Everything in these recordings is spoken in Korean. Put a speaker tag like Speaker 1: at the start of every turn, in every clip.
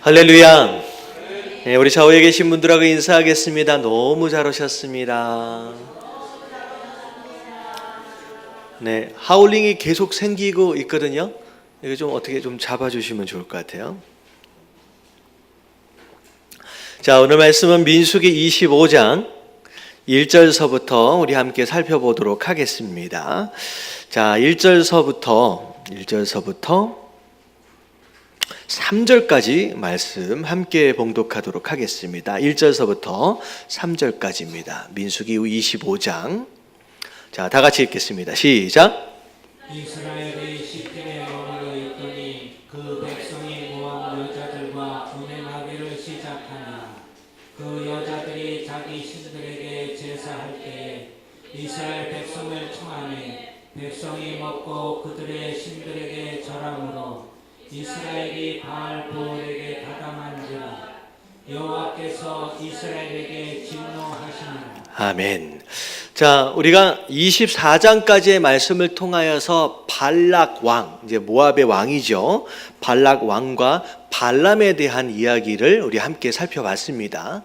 Speaker 1: 할렐루야. 네, 우리 좌우에 계신 분들하고 인사하겠습니다. 너무 잘 오셨습니다. 네, 하울링이 계속 생기고 있거든요. 이거 좀 어떻게 좀 잡아주시면 좋을 것 같아요. 자, 오늘 말씀은 민수기 25장 1절서부터 우리 함께 살펴보도록 하겠습니다. 자, 1절서부터 3절까지 말씀 함께 봉독하도록 하겠습니다. 1절서부터 3절까지입니다. 민수기 25장. 자, 다 같이 읽겠습니다. 시작.
Speaker 2: 이스라엘이 시팀에 머물러 있더니 그 백성이 모압 여자들과 분행하기를 시작하니 그 여자들이 자기 신들에게 제사할 때에 이스라엘 백성을 청하니 백성이 먹고 그들의 신들에게 절함으로 이스라엘이 바알보올에게 가담한지라 여호와께서 이스라엘에게 진노하시니라. 아멘.
Speaker 1: 자, 우리가 24장까지의 말씀을 통하여서 발락 왕, 이제 모압의 왕이죠. 발락 왕과 발람에 대한 이야기를 우리 함께 살펴봤습니다.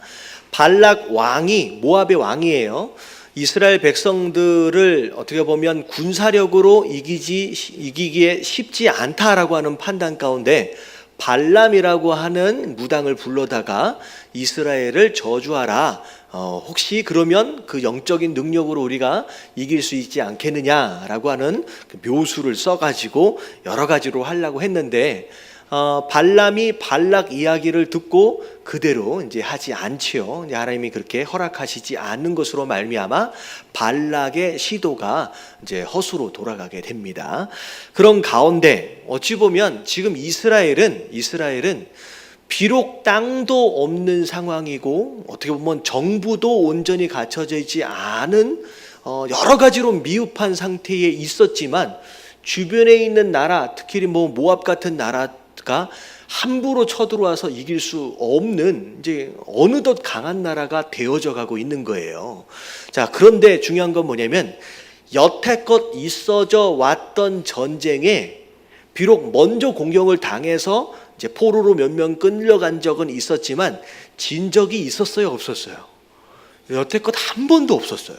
Speaker 1: 발락 왕이 모압의 왕이에요. 이스라엘 백성들을 어떻게 보면 군사력으로 이기기에 쉽지 않다라고 하는 판단 가운데 발람이라고 하는 무당을 불러다가 이스라엘을 저주하라. 혹시 그러면 그 영적인 능력으로 우리가 이길 수 있지 않겠느냐라고 하는 그 묘수를 써가지고 여러 가지로 하려고 했는데 발람이 발락 이야기를 듣고 그대로 이제 하지 않지요. 이제 하나님이 그렇게 허락하시지 않는 것으로 말미암아 발락의 시도가 이제 허수로 돌아가게 됩니다. 그런 가운데 어찌 보면 지금 이스라엘은 비록 땅도 없는 상황이고 어떻게 보면 정부도 온전히 갖춰져 있지 않은 여러 가지로 미흡한 상태에 있었지만 주변에 있는 나라, 특히 모압 같은 나라가 함부로 쳐들어와서 이길 수 없는 이제 어느덧 강한 나라가 되어져 가고 있는 거예요. 자, 그런데 중요한 건 뭐냐면 여태껏 있어져 왔던 전쟁에 비록 먼저 공격을 당해서 이제 포로로 몇 명 끌려간 적은 있었지만 진 적이 있었어요, 없었어요? 여태껏 한 번도 없었어요.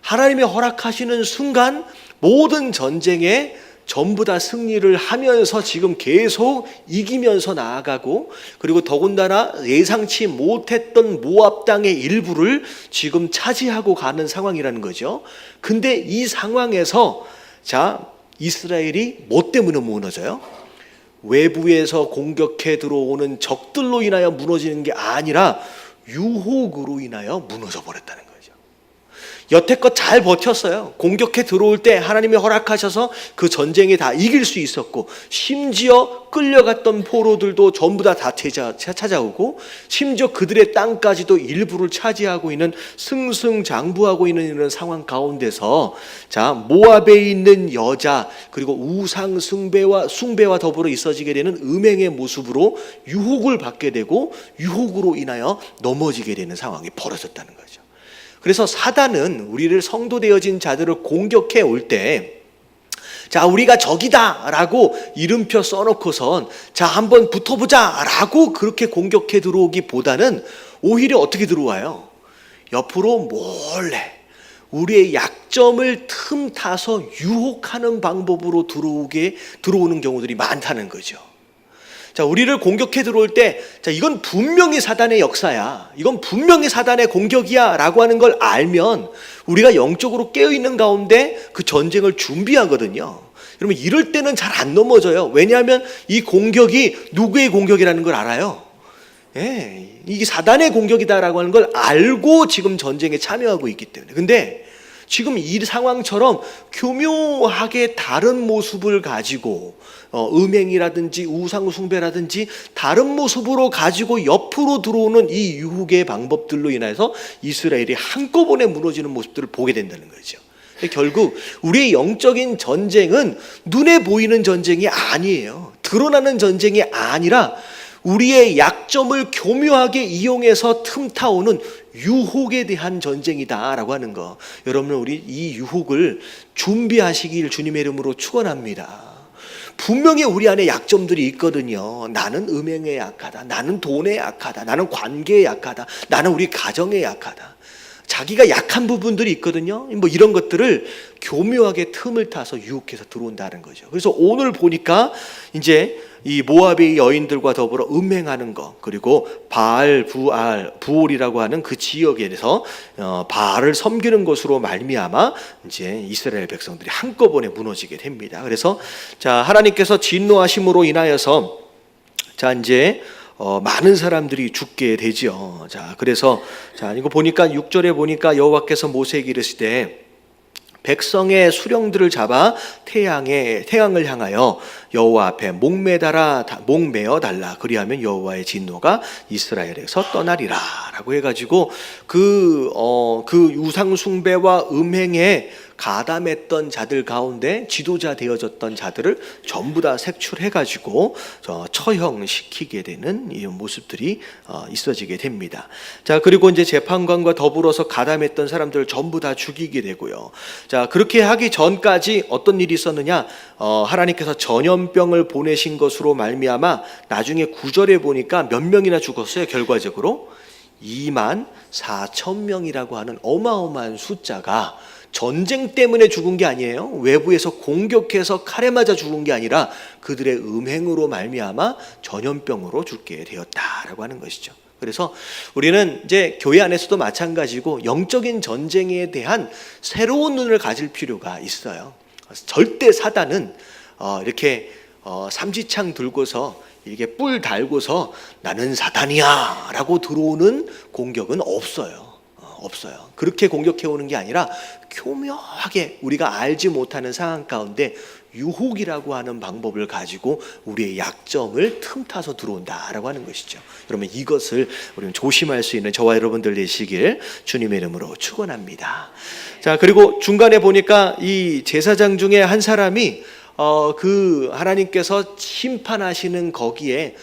Speaker 1: 하나님이 허락하시는 순간 모든 전쟁에 전부 다 승리를 하면서 지금 계속 이기면서 나아가고, 그리고 더군다나 예상치 못했던 모압 땅의 일부를 지금 차지하고 가는 상황이라는 거죠. 근데 이 상황에서 자, 이스라엘이 뭐 때문에 무너져요? 외부에서 공격해 들어오는 적들로 인하여 무너지는 게 아니라 유혹으로 인하여 무너져 버렸다는 거죠. 여태껏 잘 버텼어요. 공격해 들어올 때 하나님이 허락하셔서 그 전쟁에 다 이길 수 있었고, 심지어 끌려갔던 포로들도 전부 다 찾아오고, 심지어 그들의 땅까지도 일부를 차지하고 있는 승승장구하고 있는 이런 상황 가운데서 자, 모압에 있는 여자, 그리고 우상 숭배와 더불어 있어지게 되는 음행의 모습으로 유혹을 받게 되고 유혹으로 인하여 넘어지게 되는 상황이 벌어졌다는 거죠. 그래서 사단은 우리를 성도 되어진 자들을 공격해 올 때, 자, 우리가 적이다 라고 이름표 써놓고선 자, 한번 붙어보자 라고 그렇게 공격해 들어오기보다는 오히려 어떻게 들어와요? 옆으로 몰래 우리의 약점을 틈타서 유혹하는 방법으로 들어오는 경우들이 많다는 거죠. 자, 우리를 공격해 들어올 때, 자, 이건 분명히 사단의 역사야, 이건 분명히 사단의 공격이야 라고 하는 걸 알면 우리가 영적으로 깨어있는 가운데 그 전쟁을 준비하거든요. 여러분, 이럴 때는 잘 안 넘어져요. 왜냐하면 이 공격이 누구의 공격이라는 걸 알아요. 예, 이게 사단의 공격이다라고 하는 걸 알고 지금 전쟁에 참여하고 있기 때문에. 근데 지금 이 상황처럼 교묘하게 다른 모습을 가지고 음행이라든지 우상숭배라든지 다른 모습으로 가지고 옆으로 들어오는 이 유혹의 방법들로 인해서 이스라엘이 한꺼번에 무너지는 모습들을 보게 된다는 거죠. 결국 우리의 영적인 전쟁은 눈에 보이는 전쟁이 아니에요. 드러나는 전쟁이 아니라 우리의 약점을 교묘하게 이용해서 틈타오는 유혹에 대한 전쟁이다라고 하는 거, 여러분, 우리 이 유혹을 준비하시길 주님의 이름으로 축원합니다. 분명히 우리 안에 약점들이 있거든요. 나는 음행에 약하다. 나는 돈에 약하다. 나는 관계에 약하다. 나는 우리 가정에 약하다. 자기가 약한 부분들이 있거든요. 뭐 이런 것들을 교묘하게 틈을 타서 유혹해서 들어온다는 거죠. 그래서 오늘 보니까 이제 이 모압의 여인들과 더불어 음행하는 것, 그리고 부올이라고 하는 그 지역에 대해서 바알을 섬기는 것으로 말미암아 이제 이스라엘 백성들이 한꺼번에 무너지게 됩니다. 그래서 자, 하나님께서 진노하심으로 인하여서 자, 이제 많은 사람들이 죽게 되지요. 자, 그래서 자, 이거 보니까 6절에 보니까 여호와께서 모세에게 이르시되 백성의 수령들을 잡아 태양을 향하여 여호와 앞에 목매어 달라. 그리하면 여호와의 진노가 이스라엘에서 떠나리라라고 해가지고 그 우상 숭배와 음행에 가담했던 자들 가운데 지도자 되어졌던 자들을 전부 다 색출해가지고 처형시키게 되는 이런 모습들이 있어지게 됩니다. 자, 그리고 이제 재판관과 더불어서 가담했던 사람들을 전부 다 죽이게 되고요. 자, 그렇게 하기 전까지 어떤 일이 있었느냐? 하나님께서 전염병을 보내신 것으로 말미암아 나중에 9절에 보니까 몇 명이나 죽었어요. 결과적으로 24,000명이라고 하는 어마어마한 숫자가 전쟁 때문에 죽은 게 아니에요. 외부에서 공격해서 칼에 맞아 죽은 게 아니라 그들의 음행으로 말미암아 전염병으로 죽게 되었다라고 하는 것이죠. 그래서 우리는 이제 교회 안에서도 마찬가지고 영적인 전쟁에 대한 새로운 눈을 가질 필요가 있어요. 절대 사단은 이렇게 삼지창 들고서 이게 뿔 달고서 나는 사단이야 라고 들어오는 공격은 없어요. 그렇게 공격해 오는 게 아니라 교묘하게 우리가 알지 못하는 상황 가운데 유혹이라고 하는 방법을 가지고 우리의 약점을 틈타서 들어온다라고 하는 것이죠. 그러면 이것을 우리는 조심할 수 있는 저와 여러분들 되시길 주님의 이름으로 축원합니다. 자, 그리고 중간에 보니까 이 제사장 중에 한 사람이 그 하나님께서 심판하시는 거기에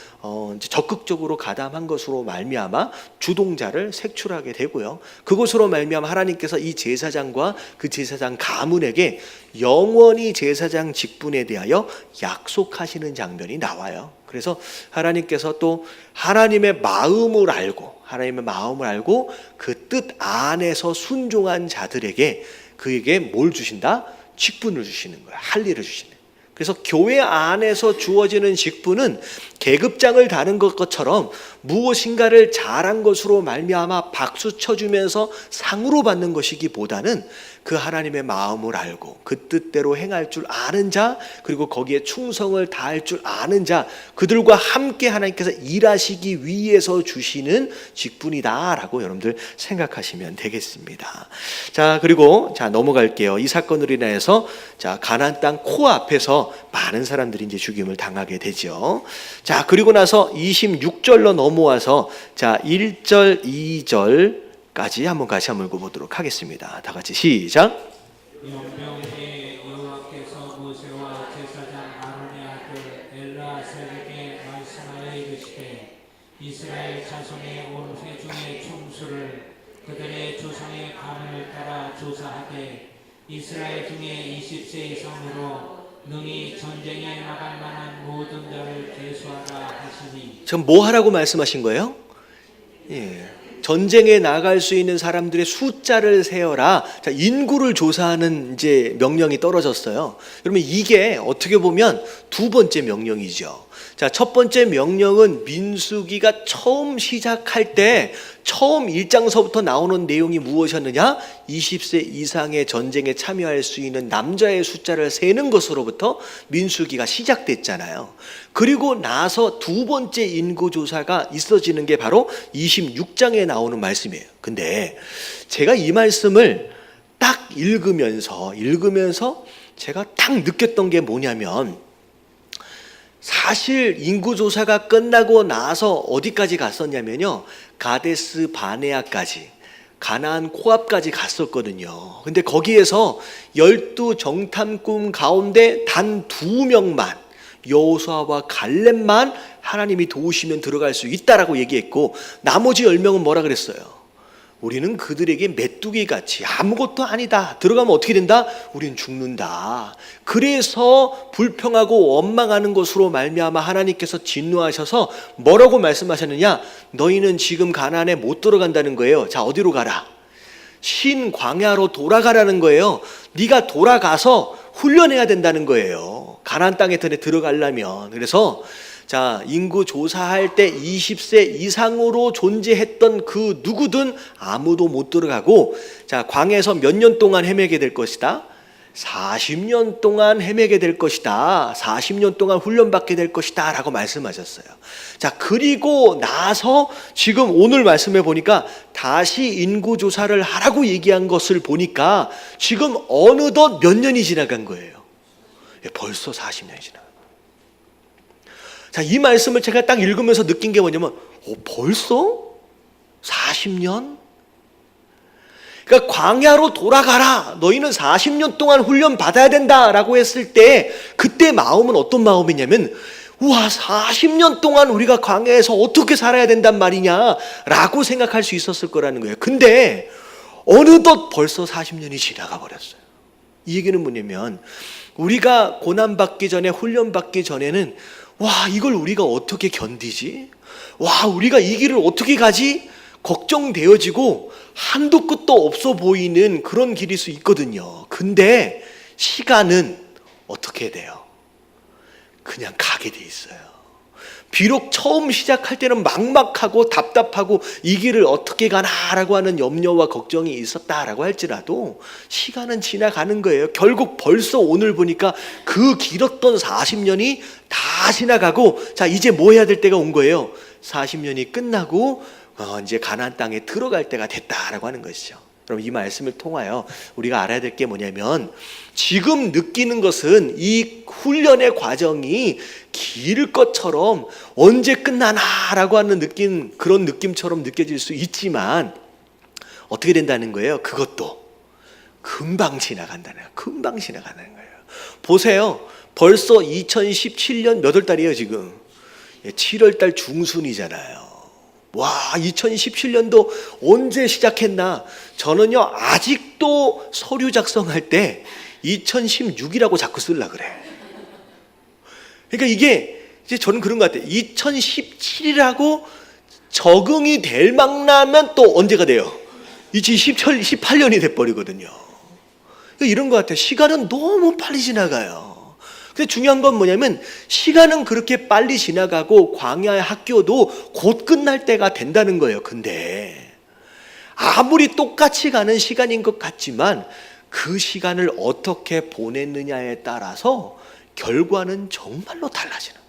Speaker 1: 적극적으로 가담한 것으로 말미암아 주동자를 색출하게 되고요. 그것으로 말미암아 하나님께서 이 제사장과 그 제사장 가문에게 영원히 제사장 직분에 대하여 약속하시는 장면이 나와요. 그래서 하나님께서 또 하나님의 마음을 알고 그 뜻 안에서 순종한 자들에게 그에게 뭘 주신다? 직분을 주시는 거야. 할 일을 주시는. 그래서 교회 안에서 주어지는 직분은 계급장을 다는 것처럼 무엇인가를 잘한 것으로 말미암아 박수 쳐주면서 상으로 받는 것이기보다는 그 하나님의 마음을 알고 그 뜻대로 행할 줄 아는 자, 그리고 거기에 충성을 다할 줄 아는 자, 그들과 함께 하나님께서 일하시기 위해서 주시는 직분이다라고 여러분들 생각하시면 되겠습니다. 자, 그리고 자, 넘어갈게요. 이 사건으로 인해서 자, 가나안 땅 코앞에서 많은 사람들이 이제 죽임을 당하게 되죠. 자, 그리고 나서 26절로 넘어와서 자, 1절, 2절까지 한번 같이 한번 읽어보도록 하겠습니다. 다 같이 시작.
Speaker 2: 용병에게 여호와께서 모세와 제사장 아론의 아들 엘르아살에게 말씀하여 이르시되 이스라엘 자손의 온 회중의 총수를 그들의 조상의 가문을 따라 조사하되 이스라엘 중에 20세 이상으로 능히 전쟁에 나갈 만한 모든 자를 계수하라 하시니.
Speaker 1: 지금 뭐 하라고 말씀하신 거예요? 예. 전쟁에 나갈 수 있는 사람들의 숫자를 세어라. 자, 인구를 조사하는 이제 명령이 떨어졌어요. 그러면 이게 어떻게 보면 두 번째 명령이죠. 자, 첫 번째 명령은 민수기가 처음 시작할 때 처음 1장서부터 나오는 내용이 무엇이었느냐? 20세 이상의 전쟁에 참여할 수 있는 남자의 숫자를 세는 것으로부터 민수기가 시작됐잖아요. 그리고 나서 두 번째 인구조사가 있어지는 게 바로 26장에 나오는 말씀이에요. 근데 제가 이 말씀을 딱 읽으면서 제가 딱 느꼈던 게 뭐냐면, 사실 인구조사가 끝나고 나서 어디까지 갔었냐면요, 가데스 바네아까지, 가나안 코앞까지 갔었거든요. 근데 거기에서 12 정탐꾼 가운데 단 2명만, 여호수아와 갈렙만 하나님이 도우시면 들어갈 수 있다라고 얘기했고, 나머지 10명은 뭐라 그랬어요? 우리는 그들에게 메뚜기같이 아무것도 아니다. 들어가면 어떻게 된다? 우린 죽는다. 그래서 불평하고 원망하는 것으로 말미암아 하나님께서 진노하셔서 뭐라고 말씀하셨느냐? 너희는 지금 가나안에 못 들어간다는 거예요. 자, 어디로 가라? 신광야로 돌아가라는 거예요. 네가 돌아가서 훈련해야 된다는 거예요. 가나안 땅에 들어가려면. 그래서 자, 인구 조사할 때 20세 이상으로 존재했던 그 누구든 아무도 못 들어가고, 자, 광야에서 몇 년 동안 헤매게 될 것이다? 40년 동안 헤매게 될 것이다. 40년 동안 훈련받게 될 것이다 라고 말씀하셨어요. 자, 그리고 나서 지금 오늘 말씀해 보니까 다시 인구조사를 하라고 얘기한 것을 보니까 지금 어느덧 몇 년이 지나간 거예요. 벌써 40년이 지나간 거예요. 자, 이 말씀을 제가 딱 읽으면서 느낀 게 뭐냐면, 벌써 40년? 그러니까 광야로 돌아가라. 너희는 40년 동안 훈련 받아야 된다라고 했을 때 그때 마음은 어떤 마음이냐면, 우와, 40년 동안 우리가 광야에서 어떻게 살아야 된단 말이냐라고 생각할 수 있었을 거라는 거예요. 근데 어느덧 벌써 40년이 지나가 버렸어요. 이 얘기는 뭐냐면, 우리가 고난받기 전에, 훈련받기 전에는 와, 이걸 우리가 어떻게 견디지? 와, 우리가 이 길을 어떻게 가지? 걱정되어지고 한도 끝도 없어 보이는 그런 길일 수 있거든요. 근데 시간은 어떻게 돼요? 그냥 가게 돼 있어요. 비록 처음 시작할 때는 막막하고 답답하고 이 길을 어떻게 가나라고 하는 염려와 걱정이 있었다라고 할지라도 시간은 지나가는 거예요. 결국 벌써 오늘 보니까 그 길었던 40년이 다 지나가고, 자, 이제 뭐 해야 될 때가 온 거예요. 40년이 끝나고 이제 가나안 땅에 들어갈 때가 됐다라고 하는 것이죠. 그럼 이 말씀을 통하여 우리가 알아야 될 게 뭐냐면, 지금 느끼는 것은 이 훈련의 과정이 길 것처럼 언제 끝나나라고 하는 그런 느낌처럼 느껴질 수 있지만 어떻게 된다는 거예요? 그것도 금방 지나간다는 거예요. 금방 지나가는 거예요. 보세요. 벌써 2017년 몇 월 달이에요 지금? 7월 달 중순이잖아요. 와, 2017년도 언제 시작했나? 저는요, 아직도 서류 작성할 때 2016이라고 자꾸 쓰려고 그래. 그러니까 이게 이제 저는 그런 것 같아요. 2017이라고 적응이 될 만나면 또 언제가 돼요? 2018년이 돼버리거든요. 이런 것 같아요. 시간은 너무 빨리 지나가요. 근데 중요한 건 뭐냐면, 시간은 그렇게 빨리 지나가고 광야의 학교도 곧 끝날 때가 된다는 거예요. 근데 아무리 똑같이 가는 시간인 것 같지만 그 시간을 어떻게 보냈느냐에 따라서 결과는 정말로 달라지는 거예요.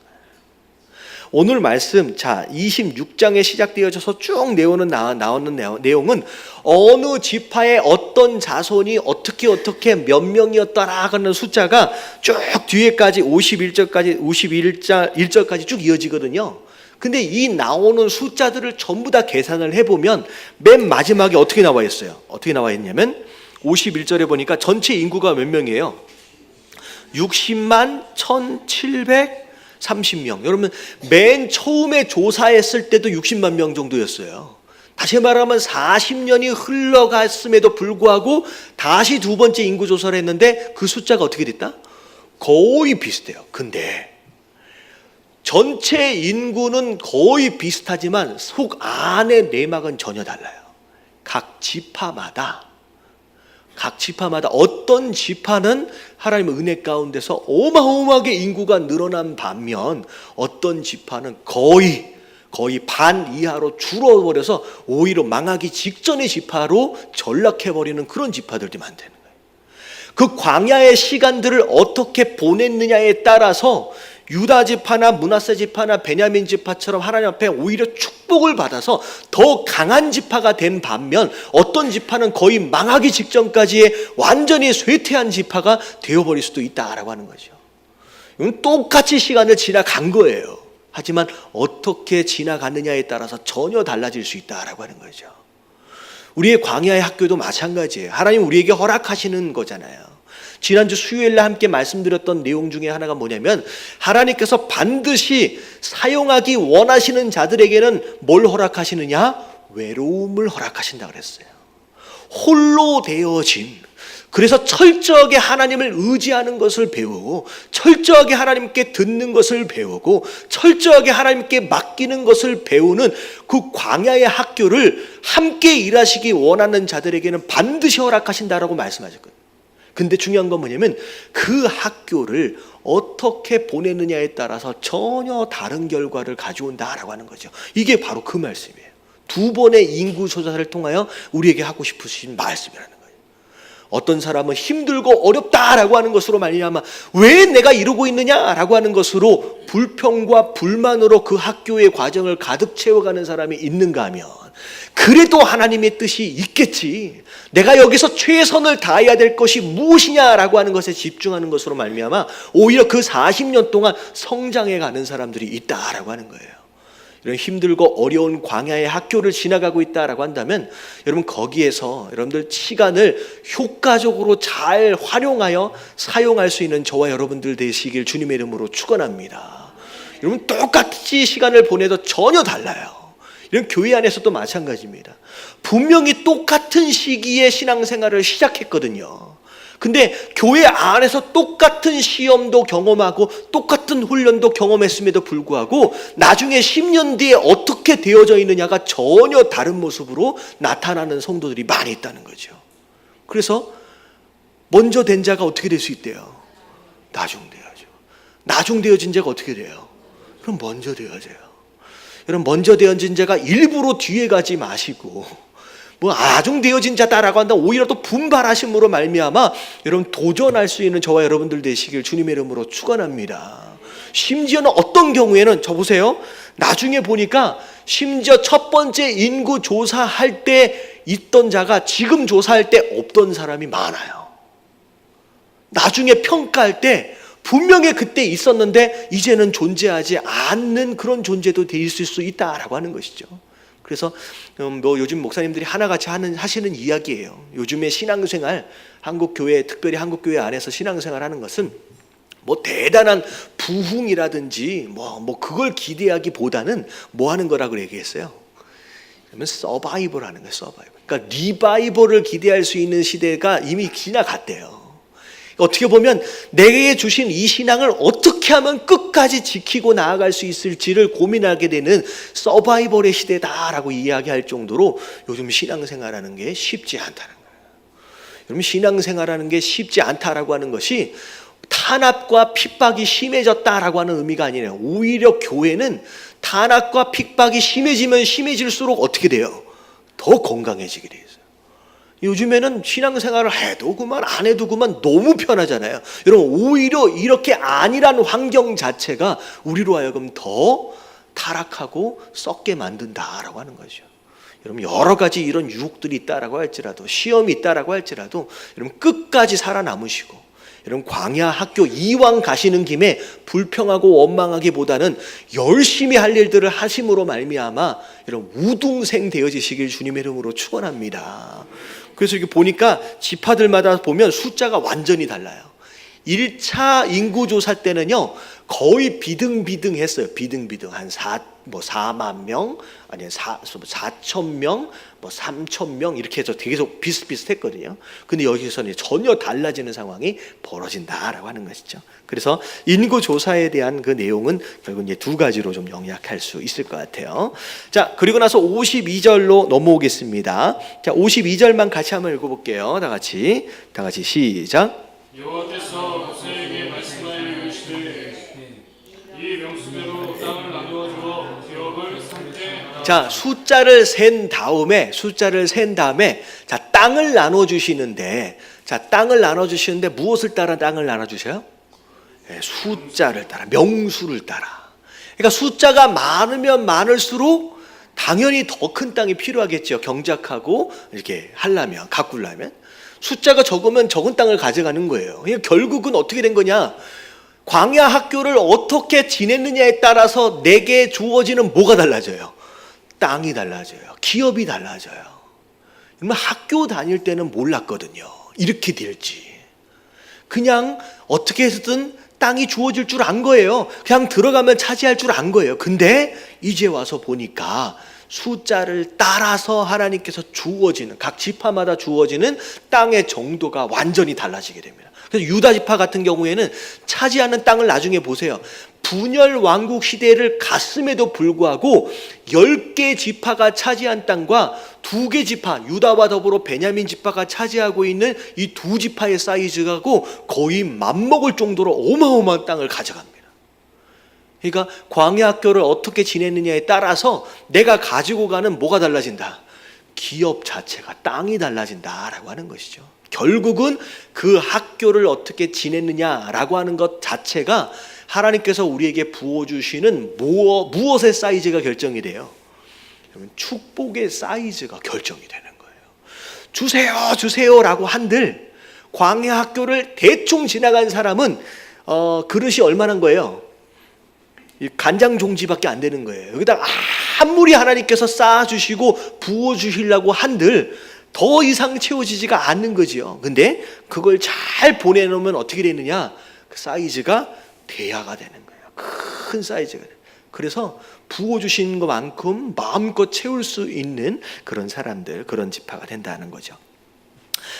Speaker 1: 오늘 말씀, 자, 26장에 시작되어져서 쭉 나오는 내용은 어느 지파의 어떤 자손이 어떻게 몇 명이었더라 하는 숫자가 쭉 뒤에까지 51절까지 쭉 이어지거든요. 근데 이 나오는 숫자들을 전부 다 계산을 해보면 맨 마지막에 어떻게 나와 있어요? 어떻게 나와 있냐면 51절에 보니까 전체 인구가 몇 명이에요? 60만 1730명. 여러분, 맨 처음에 조사했을 때도 60만 명 정도였어요. 다시 말하면 40년이 흘러갔음에도 불구하고 다시 두 번째 인구 조사를 했는데 그 숫자가 어떻게 됐다? 거의 비슷해요. 근데 전체 인구는 거의 비슷하지만 속 안의 내막은 전혀 달라요. 각 지파마다 어떤 지파는 하나님의 은혜 가운데서 어마어마하게 인구가 늘어난 반면 어떤 지파는 거의 반 이하로 줄어버려서 오히려 망하기 직전의 지파로 전락해버리는 그런 지파들이 많다는 거예요. 그 광야의 시간들을 어떻게 보냈느냐에 따라서 유다 지파나 므낫세 지파나 베냐민 지파처럼 하나님 앞에 오히려 축복을 받아서 더 강한 지파가 된 반면 어떤 지파는 거의 망하기 직전까지의 완전히 쇠퇴한 지파가 되어버릴 수도 있다라고 하는 거죠. 이건 똑같이 시간을 지나간 거예요. 하지만 어떻게 지나갔느냐에 따라서 전혀 달라질 수 있다라고 하는 거죠. 우리의 광야의 학교도 마찬가지예요. 하나님 우리에게 허락하시는 거잖아요. 지난주 수요일날 함께 말씀드렸던 내용 중에 하나가 뭐냐면 하나님께서 반드시 사용하기 원하시는 자들에게는 뭘 허락하시느냐? 외로움을 허락하신다 그랬어요. 홀로 되어짐. 그래서 철저하게 하나님을 의지하는 것을 배우고, 철저하게 하나님께 듣는 것을 배우고, 철저하게 하나님께 맡기는 것을 배우는 그 광야의 학교를 함께 일하시기 원하는 자들에게는 반드시 허락하신다라고 말씀하셨거든요. 근데 중요한 건 뭐냐면 그 학교를 어떻게 보내느냐에 따라서 전혀 다른 결과를 가져온다라고 하는 거죠. 이게 바로 그 말씀이에요. 두 번의 인구 조사를 통하여 우리에게 하고 싶으신 말씀이라는 거예요. 어떤 사람은 힘들고 어렵다라고 하는 것으로 말미암아 왜 내가 이러고 있느냐라고 하는 것으로 불평과 불만으로 그 학교의 과정을 가득 채워가는 사람이 있는가 하면, 그래도 하나님의 뜻이 있겠지, 내가 여기서 최선을 다해야 될 것이 무엇이냐라고 하는 것에 집중하는 것으로 말미암아 오히려 그 40년 동안 성장해 가는 사람들이 있다라고 하는 거예요. 이런 힘들고 어려운 광야의 학교를 지나가고 있다라고 한다면 여러분, 거기에서 여러분들 시간을 효과적으로 잘 활용하여 사용할 수 있는 저와 여러분들 되시길 주님의 이름으로 축원합니다. 여러분, 똑같이 시간을 보내도 전혀 달라요. 이런 교회 안에서도 마찬가지입니다. 분명히 똑같은 시기에 신앙생활을 시작했거든요. 근데 교회 안에서 똑같은 시험도 경험하고 똑같은 훈련도 경험했음에도 불구하고 나중에 10년 뒤에 어떻게 되어져 있느냐가 전혀 다른 모습으로 나타나는 성도들이 많이 있다는 거죠. 그래서 먼저 된 자가 어떻게 될 수 있대요? 나중되어야죠. 나중되어진 자가 어떻게 돼요? 그럼 먼저 되어져요. 여러분, 먼저 되어진 자가 일부러 뒤에 가지 마시고, 뭐 나중되어진 자다라고 한다 오히려 또 분발하심으로 말미암아 여러분 도전할 수 있는 저와 여러분들 되시길 주님의 이름으로 축원합니다. 심지어는 어떤 경우에는 저 보세요. 나중에 보니까 심지어 첫 번째 인구 조사할 때 있던 자가 지금 조사할 때 없던 사람이 많아요. 나중에 평가할 때 분명히 그때 있었는데 이제는 존재하지 않는 그런 존재도 될 수 있다라고 하는 것이죠. 그래서 뭐 요즘 목사님들이 하나같이 하시는 이야기예요. 요즘의 신앙생활, 한국교회, 특별히 한국교회 안에서 신앙생활 하는 것은 뭐 대단한 부흥이라든지 뭐 그걸 기대하기보다는 뭐 하는 거라고 얘기했어요? 그러면 서바이벌 하는 거예요. 서바이벌. 그러니까 리바이벌을 기대할 수 있는 시대가 이미 지나갔대요. 어떻게 보면 내게 주신 이 신앙을 어떻게 하면 끝까지 지키고 나아갈 수 있을지를 고민하게 되는 서바이벌의 시대다라고 이야기할 정도로 요즘 신앙생활하는 게 쉽지 않다는 거예요. 여러분, 신앙생활하는 게 쉽지 않다라고 하는 것이 탄압과 핍박이 심해졌다라고 하는 의미가 아니에요. 오히려 교회는 탄압과 핍박이 심해지면 심해질수록 어떻게 돼요? 더 건강해지게 돼요. 요즘에는 신앙생활을 해도 그만 안 해도 그만 너무 편하잖아요. 여러분, 오히려 이렇게 안일한 환경 자체가 우리로 하여금 더 타락하고 썩게 만든다라고 하는 거죠. 여러분, 여러 가지 이런 유혹들이 있다라고 할지라도, 시험이 있다라고 할지라도 여러분 끝까지 살아남으시고, 여러분 광야 학교 이왕 가시는 김에 불평하고 원망하기보다는 열심히 할 일들을 하심으로 말미암아 여러분 우등생 되어지시길 주님의 이름으로 축원합니다. 그래서 이렇게 보니까 지파들마다 보면 숫자가 완전히 달라요. 1차 인구조사 때는요 거의 비등비등했어요. 비등비등 한 4만 명, 아니면 4천 명, 3천 명 이렇게 해서 계속 비슷비슷했거든요. 근데 여기서는 전혀 달라지는 상황이 벌어진다라고 하는 것이죠. 그래서 인구조사에 대한 그 내용은 결국 이제 두 가지로 좀 요약할 수 있을 것 같아요. 자, 그리고 나서 52절로 넘어오겠습니다. 자, 52절만 같이 한번 읽어볼게요. 다 같이 시작.
Speaker 3: 여호와께서 모세에게 말씀하여 이르시되 이 명수대로 땅을 나누어 주어 기업을 삼게 하라.
Speaker 1: 자, 숫자를 센 다음에 자, 땅을 나눠 주시는데, 땅을 나눠 주시는데 무엇을 따라 땅을 나눠 주셔요? 네, 숫자를 따라, 명수를 따라. 그러니까 숫자가 많으면 많을수록 당연히 더 큰 땅이 필요하겠죠. 경작하고 이렇게 가꾸려면. 숫자가 적으면 적은 땅을 가져가는 거예요. 그러니까 결국은 어떻게 된 거냐? 광야 학교를 어떻게 지냈느냐에 따라서 내게 주어지는 뭐가 달라져요? 땅이 달라져요. 기업이 달라져요. 학교 다닐 때는 몰랐거든요. 이렇게 될지. 그냥 어떻게 해서든 땅이 주어질 줄 안 거예요. 그냥 들어가면 차지할 줄 안 거예요. 근데 이제 와서 보니까 숫자를 따라서 하나님께서 주어지는, 각 지파마다 주어지는 땅의 정도가 완전히 달라지게 됩니다. 그래서 유다 지파 같은 경우에는 차지하는 땅을 나중에 보세요. 분열 왕국 시대를 갔음에도 불구하고 10개 지파가 차지한 땅과 2개 지파, 유다와 더불어 베냐민 지파가 차지하고 있는 이 두 지파의 사이즈하고 거의 맞먹을 정도로 어마어마한 땅을 가져갑니다. 그러니까 광야 학교를 어떻게 지냈느냐에 따라서 내가 가지고 가는 뭐가 달라진다? 기업 자체가, 땅이 달라진다라고 하는 것이죠. 결국은 그 학교를 어떻게 지냈느냐라고 하는 것 자체가 하나님께서 우리에게 부어주시는 무엇의 사이즈가 결정이 돼요? 축복의 사이즈가 결정이 되는 거예요. 주세요 주세요라고 한들 광야 학교를 대충 지나간 사람은 그릇이 얼마나 거예요? 간장 종지밖에 안 되는 거예요. 여기다 아무리 하나님께서 쌓아주시고 부어주시려고 한들 더 이상 채워지지가 않는 거지요. 근데 그걸 잘 보내놓으면 어떻게 되느냐? 그 사이즈가 대야가 되는 거예요. 큰 사이즈가. 그래서 부어주신 것만큼 마음껏 채울 수 있는 그런 사람들, 그런 지파가 된다는 거죠.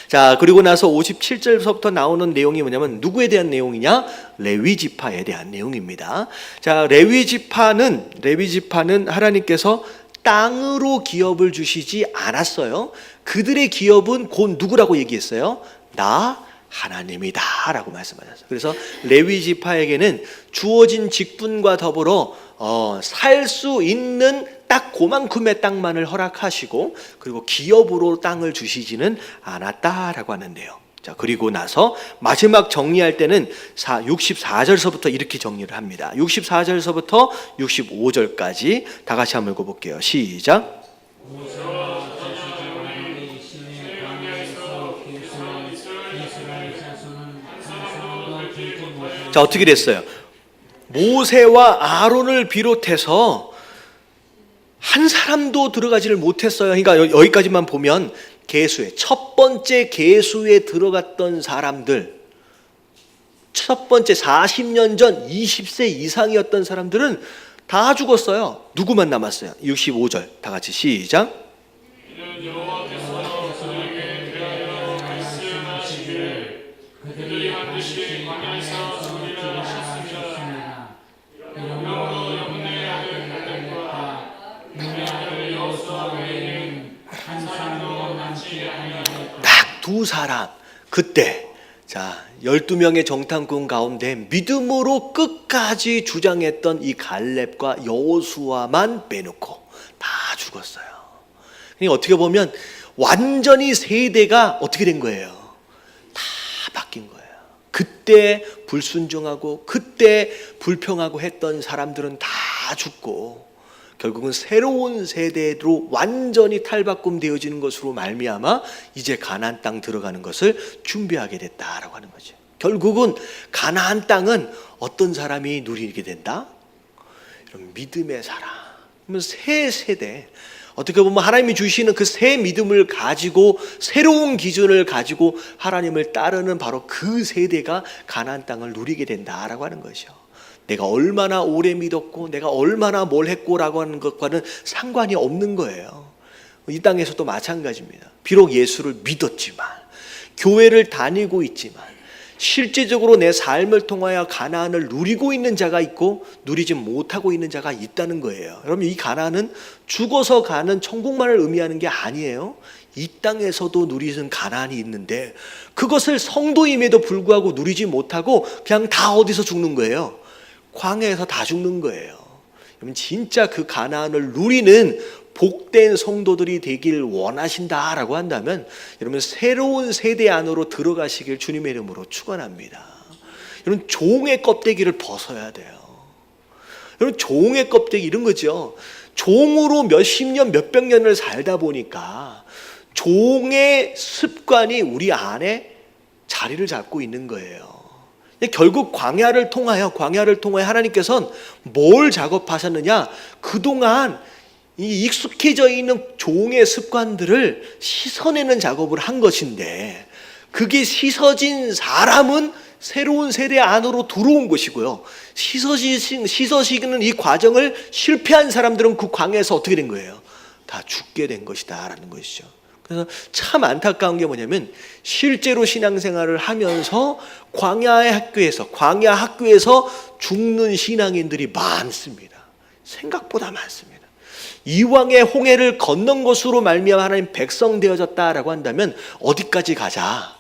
Speaker 1: 자, 그리고 나서 57절부터 나오는 내용이 뭐냐면 누구에 대한 내용이냐? 레위 지파에 대한 내용입니다. 자, 레위 지파는 하나님께서 땅으로 기업을 주시지 않았어요. 그들의 기업은 곧 누구라고 얘기했어요? 나 하나님이다 라고 말씀하셨어요. 그래서 레위 지파에게는 주어진 직분과 더불어 살 수 있는 딱 그만큼의 땅만을 허락하시고 그리고 기업으로 땅을 주시지는 않았다라고 하는데요. 자, 그리고 나서 마지막 정리할 때는 64절서부터 이렇게 정리를 합니다. 64절서부터 65절까지 다 같이 한번 읽어볼게요. 시작. 자, 어떻게 됐어요? 모세와 아론을 비롯해서 한 사람도 들어가지를 못했어요. 그러니까 여기까지만 보면 계수에 첫 번째 계수에 들어갔던 사람들, 첫 번째 40년 전 20세 이상이었던 사람들은 다 죽었어요. 누구만 남았어요? 65절 다 같이 시작.
Speaker 2: 그들이 반드시 광야에서 죽으리라 하셨습니다. 이러므로 여분의 아들 갈렙과 눈의 아들 여호수아 외에는 한 사람도 남지 아니하였다.
Speaker 1: 딱 두 사람. 그때 자 12명의 정탐꾼 가운데 믿음으로 끝까지 주장했던 이 갈렙과 여호수아만 빼놓고 다 죽었어요. 그러니까 어떻게 보면 완전히 세대가 어떻게 된 거예요? 다 바뀐 거예요. 그때 불순종하고 그때 불평하고 했던 사람들은 다 죽고 결국은 새로운 세대로 완전히 탈바꿈되어지는 것으로 말미암아 이제 가나안 땅 들어가는 것을 준비하게 됐다라고 하는 거죠. 결국은 가나안 땅은 어떤 사람이 누리게 된다? 이런 믿음의 사람. 그러면 새 세대. 어떻게 보면 하나님이 주시는 그 새 믿음을 가지고 새로운 기준을 가지고 하나님을 따르는 바로 그 세대가 가나안 땅을 누리게 된다라고 하는 것이죠. 내가 얼마나 오래 믿었고 내가 얼마나 뭘 했고라고 하는 것과는 상관이 없는 거예요. 이 땅에서도 마찬가지입니다. 비록 예수를 믿었지만 교회를 다니고 있지만 실제적으로 내 삶을 통하여 가나안을 누리고 있는 자가 있고 누리지 못하고 있는 자가 있다는 거예요. 여러분 이 가나안은 죽어서 가는 천국만을 의미하는 게 아니에요. 이 땅에서도 누리는 가나안이 있는데 그것을 성도임에도 불구하고 누리지 못하고 그냥 다 어디서 죽는 거예요? 광야에서 다 죽는 거예요. 여러분 진짜 그 가나안을 누리는 복된 성도들이 되길 원하신다라고 한다면 여러분 새로운 세대 안으로 들어가시길 주님의 이름으로 축원합니다. 여러분 종의 껍데기를 벗어야 돼요. 여러분 종의 껍데기 이런 거죠. 종으로 몇십 년 몇백 년을 살다 보니까 종의 습관이 우리 안에 자리를 잡고 있는 거예요. 결국 광야를 통하여 하나님께서는 뭘 작업하셨느냐? 그동안 이 익숙해져 있는 종의 습관들을 씻어내는 작업을 한 것인데 그게 씻어진 사람은 새로운 세대 안으로 들어온 것이고요. 씻어지는 이 과정을 실패한 사람들은 그 광야에서 어떻게 된 거예요? 다 죽게 된 것이다라는 것이죠. 그래서 참 안타까운 게 뭐냐면 실제로 신앙생활을 하면서 광야 학교에서 죽는 신앙인들이 많습니다. 생각보다 많습니다. 이왕의 홍해를 건넌 것으로 말미암아 하나님 백성 되어졌다라고 한다면 어디까지 가자?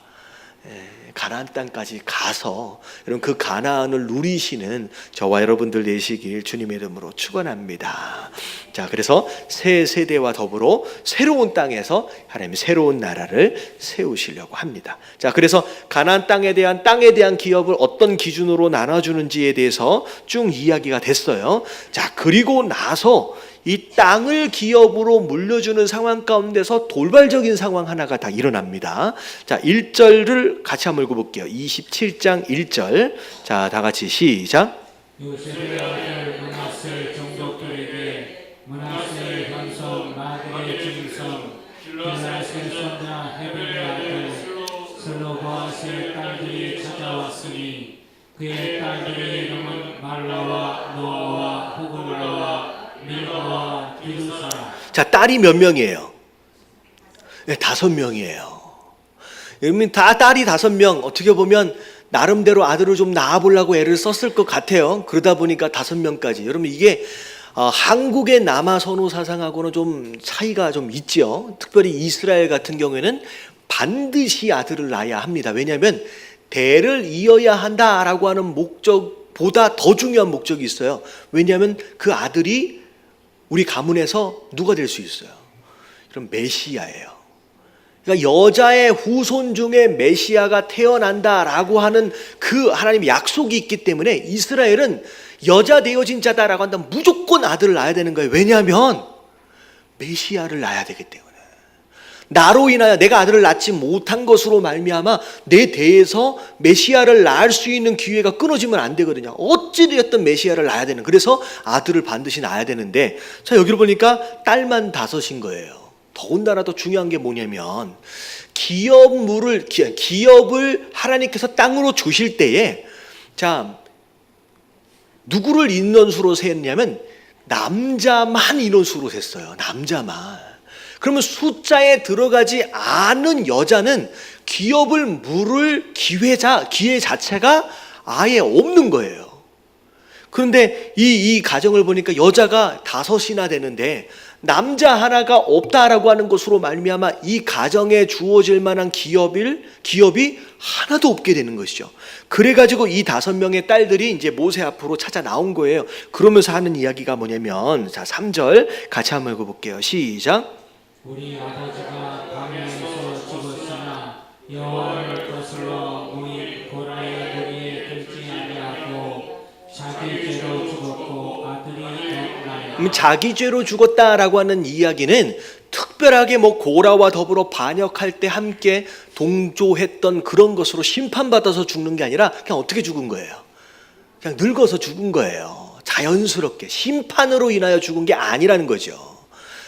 Speaker 1: 가나안 땅까지 가서 여러분 그 가나안을 누리시는 저와 여러분들 되시길 주님의 이름으로 축원합니다. 자, 그래서 새 세대와 더불어 새로운 땅에서 하나님이 새로운 나라를 세우시려고 합니다. 자, 그래서 가나안 땅에 대한 기업을 어떤 기준으로 나눠주는지에 대해서 쭉 이야기가 됐어요. 자, 그리고 나서 이 땅을 기업으로 물려주는 상황 가운데서 돌발적인 상황 하나가 다 일어납니다. 자, 1절을 같이 한번 읽어볼게요. 27장 1절. 자, 다 같이 시작.
Speaker 2: 요셉의 아들 므낫세 종족들에게 므낫세 현성 마들의 증성 길라세 손자 헤벨의 아들 슬로보아스의 딸들이 찾아왔으니 그의 딸들의 이름은 말라와 노아와 호글라와 밀가와 디루사라.
Speaker 1: 자, 딸이 몇 명이에요? 네, 5명이에요. 여러분 다 딸이 5명. 어떻게 보면 나름대로 아들을 좀 낳아보려고 애를 썼을 것 같아요. 그러다 보니까 5명까지. 여러분 이게 한국의 남아 선호 사상하고는 좀 차이가 좀 있죠. 특별히 이스라엘 같은 경우에는 반드시 아들을 낳아야 합니다. 왜냐하면 대를 이어야 한다라고 하는 목적보다 더 중요한 목적이 있어요. 왜냐하면 그 아들이 우리 가문에서 누가 될 수 있어요? 그럼 메시아예요. 그러니까 여자의 후손 중에 메시아가 태어난다라고 하는 그 하나님의 약속이 있기 때문에 이스라엘은 여자 되어진 자다라고 한다면 무조건 아들을 낳아야 되는 거예요. 왜냐하면 메시아를 낳아야 되기 때문에. 나로 인하여 내가 아들을 낳지 못한 것으로 말미암아 내 대에서 메시아를 낳을 수 있는 기회가 끊어지면 안 되거든요. 어찌되었든 메시아를 낳아야 되는, 그래서 아들을 반드시 낳아야 되는데, 자, 여기를 보니까 딸만 5인 거예요. 더군다나 더 중요한 게 뭐냐면 기업을 하나님께서 땅으로 주실 때에, 자, 누구를 인원수로 세었냐면 남자만 인원수로 셌어요. 남자만. 그러면 숫자에 들어가지 않은 여자는 기업을 물을 기회 자체가 아예 없는 거예요. 그런데 이 가정을 보니까 여자가 5이나 되는데 남자 하나가 없다라고 하는 것으로 말미암아 이 가정에 주어질 만한 기업이 하나도 없게 되는 것이죠. 그래가지고 이 5명의 딸들이 이제 모세 앞으로 찾아 나온 거예요. 그러면서 하는 이야기가 뭐냐면, 자, 3절 같이 한번 읽어볼게요. 시작.
Speaker 2: 우리 아버지가 광야에서 죽었으나 여호와를 거슬러 모인 고라의 무리에 들지 아니하고 자기 죄로 죽었고 아들이 없나니.
Speaker 1: 자기 죄로 죽었다라고 하는 이야기는 특별하게 고라와 더불어 반역할 때 함께 동조했던 그런 것으로 심판받아서 죽는 게 아니라 그냥 어떻게 죽은 거예요? 그냥 늙어서 죽은 거예요. 자연스럽게 심판으로 인하여 죽은 게 아니라는 거죠.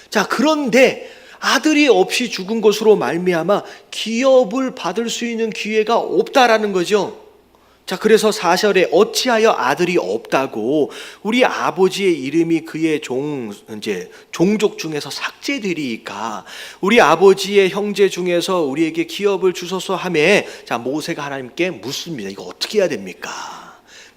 Speaker 1: 자, 그런데 아들이 없이 죽은 것으로 말미암아 기업을 받을 수 있는 기회가 없다라는 거죠. 자, 그래서 4절에 어찌하여 아들이 없다고 우리 아버지의 이름이 그의 종족 중에서 삭제되리이까? 우리 아버지의 형제 중에서 우리에게 기업을 주소서 하매, 자, 모세가 하나님께 묻습니다. 이거 어떻게 해야 됩니까?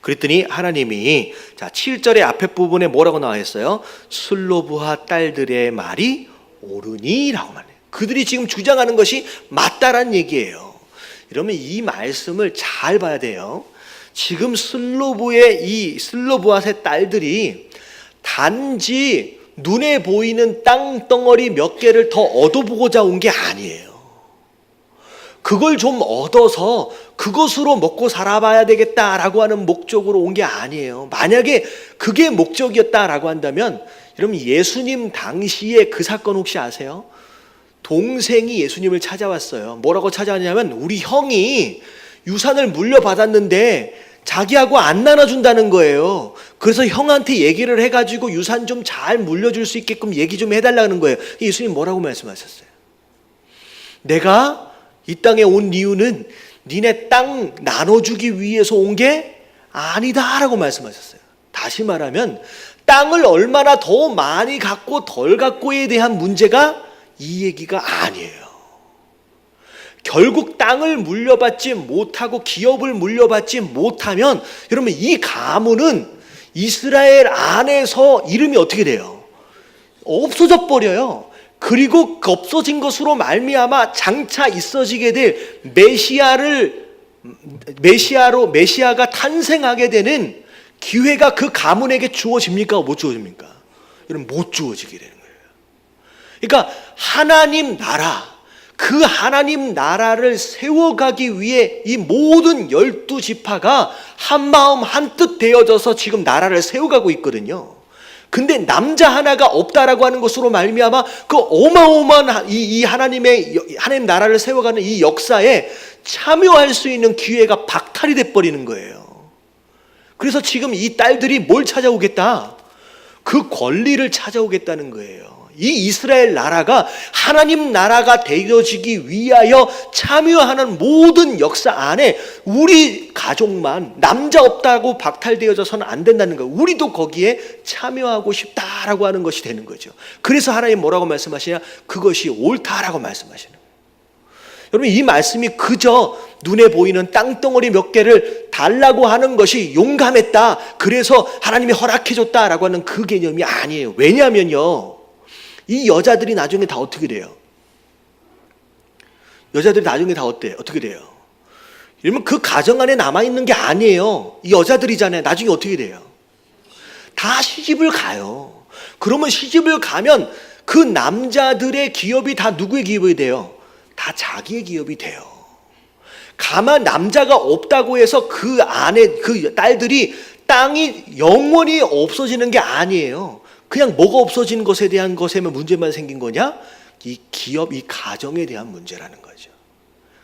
Speaker 1: 그랬더니 하나님이, 자, 7절의 앞에 부분에 뭐라고 나와 있어요? 슬로브하 딸들의 말이 옳으니라고 말해요. 그들이 지금 주장하는 것이 맞다라는 얘기예요. 이러면 이 말씀을 잘 봐야 돼요. 지금 슬로브앗의 딸들이 단지 눈에 보이는 땅덩어리 몇 개를 더 얻어보고자 온 게 아니에요. 그걸 좀 얻어서 그것으로 먹고 살아봐야 되겠다라고 하는 목적으로 온 게 아니에요. 만약에 그게 목적이었다라고 한다면, 여러분 예수님 당시에 그 사건 혹시 아세요? 동생이 예수님을 찾아왔어요. 뭐라고 찾아왔냐면 우리 형이 유산을 물려받았는데 자기하고 안 나눠준다는 거예요. 그래서 형한테 얘기를 해가지고 유산 좀 잘 물려줄 수 있게끔 얘기 좀 해달라는 거예요. 예수님 뭐라고 말씀하셨어요? 내가 이 땅에 온 이유는 니네 땅 나눠주기 위해서 온 게 아니다라고 말씀하셨어요. 다시 말하면 땅을 얼마나 더 많이 갖고 덜 갖고에 대한 문제가 이 얘기가 아니에요. 결국 땅을 물려받지 못하고 기업을 물려받지 못하면 여러분 이 가문은 이스라엘 안에서 이름이 어떻게 돼요? 없어져 버려요. 그리고 없어진 것으로 말미암아 장차 있어지게 될 메시아가 탄생하게 되는 기회가 그 가문에게 주어집니까? 못 주어집니까? 여러분 못 주어지게 되는 거예요. 그러니까 하나님 나라, 그 하나님 나라를 세워가기 위해 이 모든 12지파가 한마음 한뜻 되어져서 지금 나라를 세워가고 있거든요. 근데 남자 하나가 없다라고 하는 것으로 말미암아 그 어마어마한 이 하나님 나라를 세워가는 이 역사에 참여할 수 있는 기회가 박탈이 돼버리는 거예요. 그래서 지금 이 딸들이 뭘 찾아오겠다? 그 권리를 찾아오겠다는 거예요. 이 이스라엘 나라가 하나님 나라가 되어지기 위하여 참여하는 모든 역사 안에 우리 가족만 남자 없다고 박탈되어져서는 안 된다는 거예요. 우리도 거기에 참여하고 싶다라고 하는 것이 되는 거죠. 그래서 하나님 뭐라고 말씀하시냐? 그것이 옳다라고 말씀하시는 거예요. 여러분 이 말씀이 그저 눈에 보이는 땅덩어리 몇 개를 달라고 하는 것이 용감했다, 그래서 하나님이 허락해줬다라고 하는 그 개념이 아니에요. 왜냐하면요, 이 여자들이 나중에 다 어떻게 돼요? 여자들이 나중에 다 어떻게 돼요? 이러면 그 가정 안에 남아있는 게 아니에요. 이 여자들이잖아요. 나중에 어떻게 돼요? 다 시집을 가요. 그러면 시집을 가면 그 남자들의 기업이 다 누구의 기업이 돼요? 다 자기의 기업이 돼요. 가만 남자가 없다고 해서 그 안에 그 딸들이 땅이 영원히 없어지는 게 아니에요. 그냥 뭐가 없어지는 것에 대한 것에만 문제만 생긴 거냐? 이 기업, 이 가정에 대한 문제라는 거죠.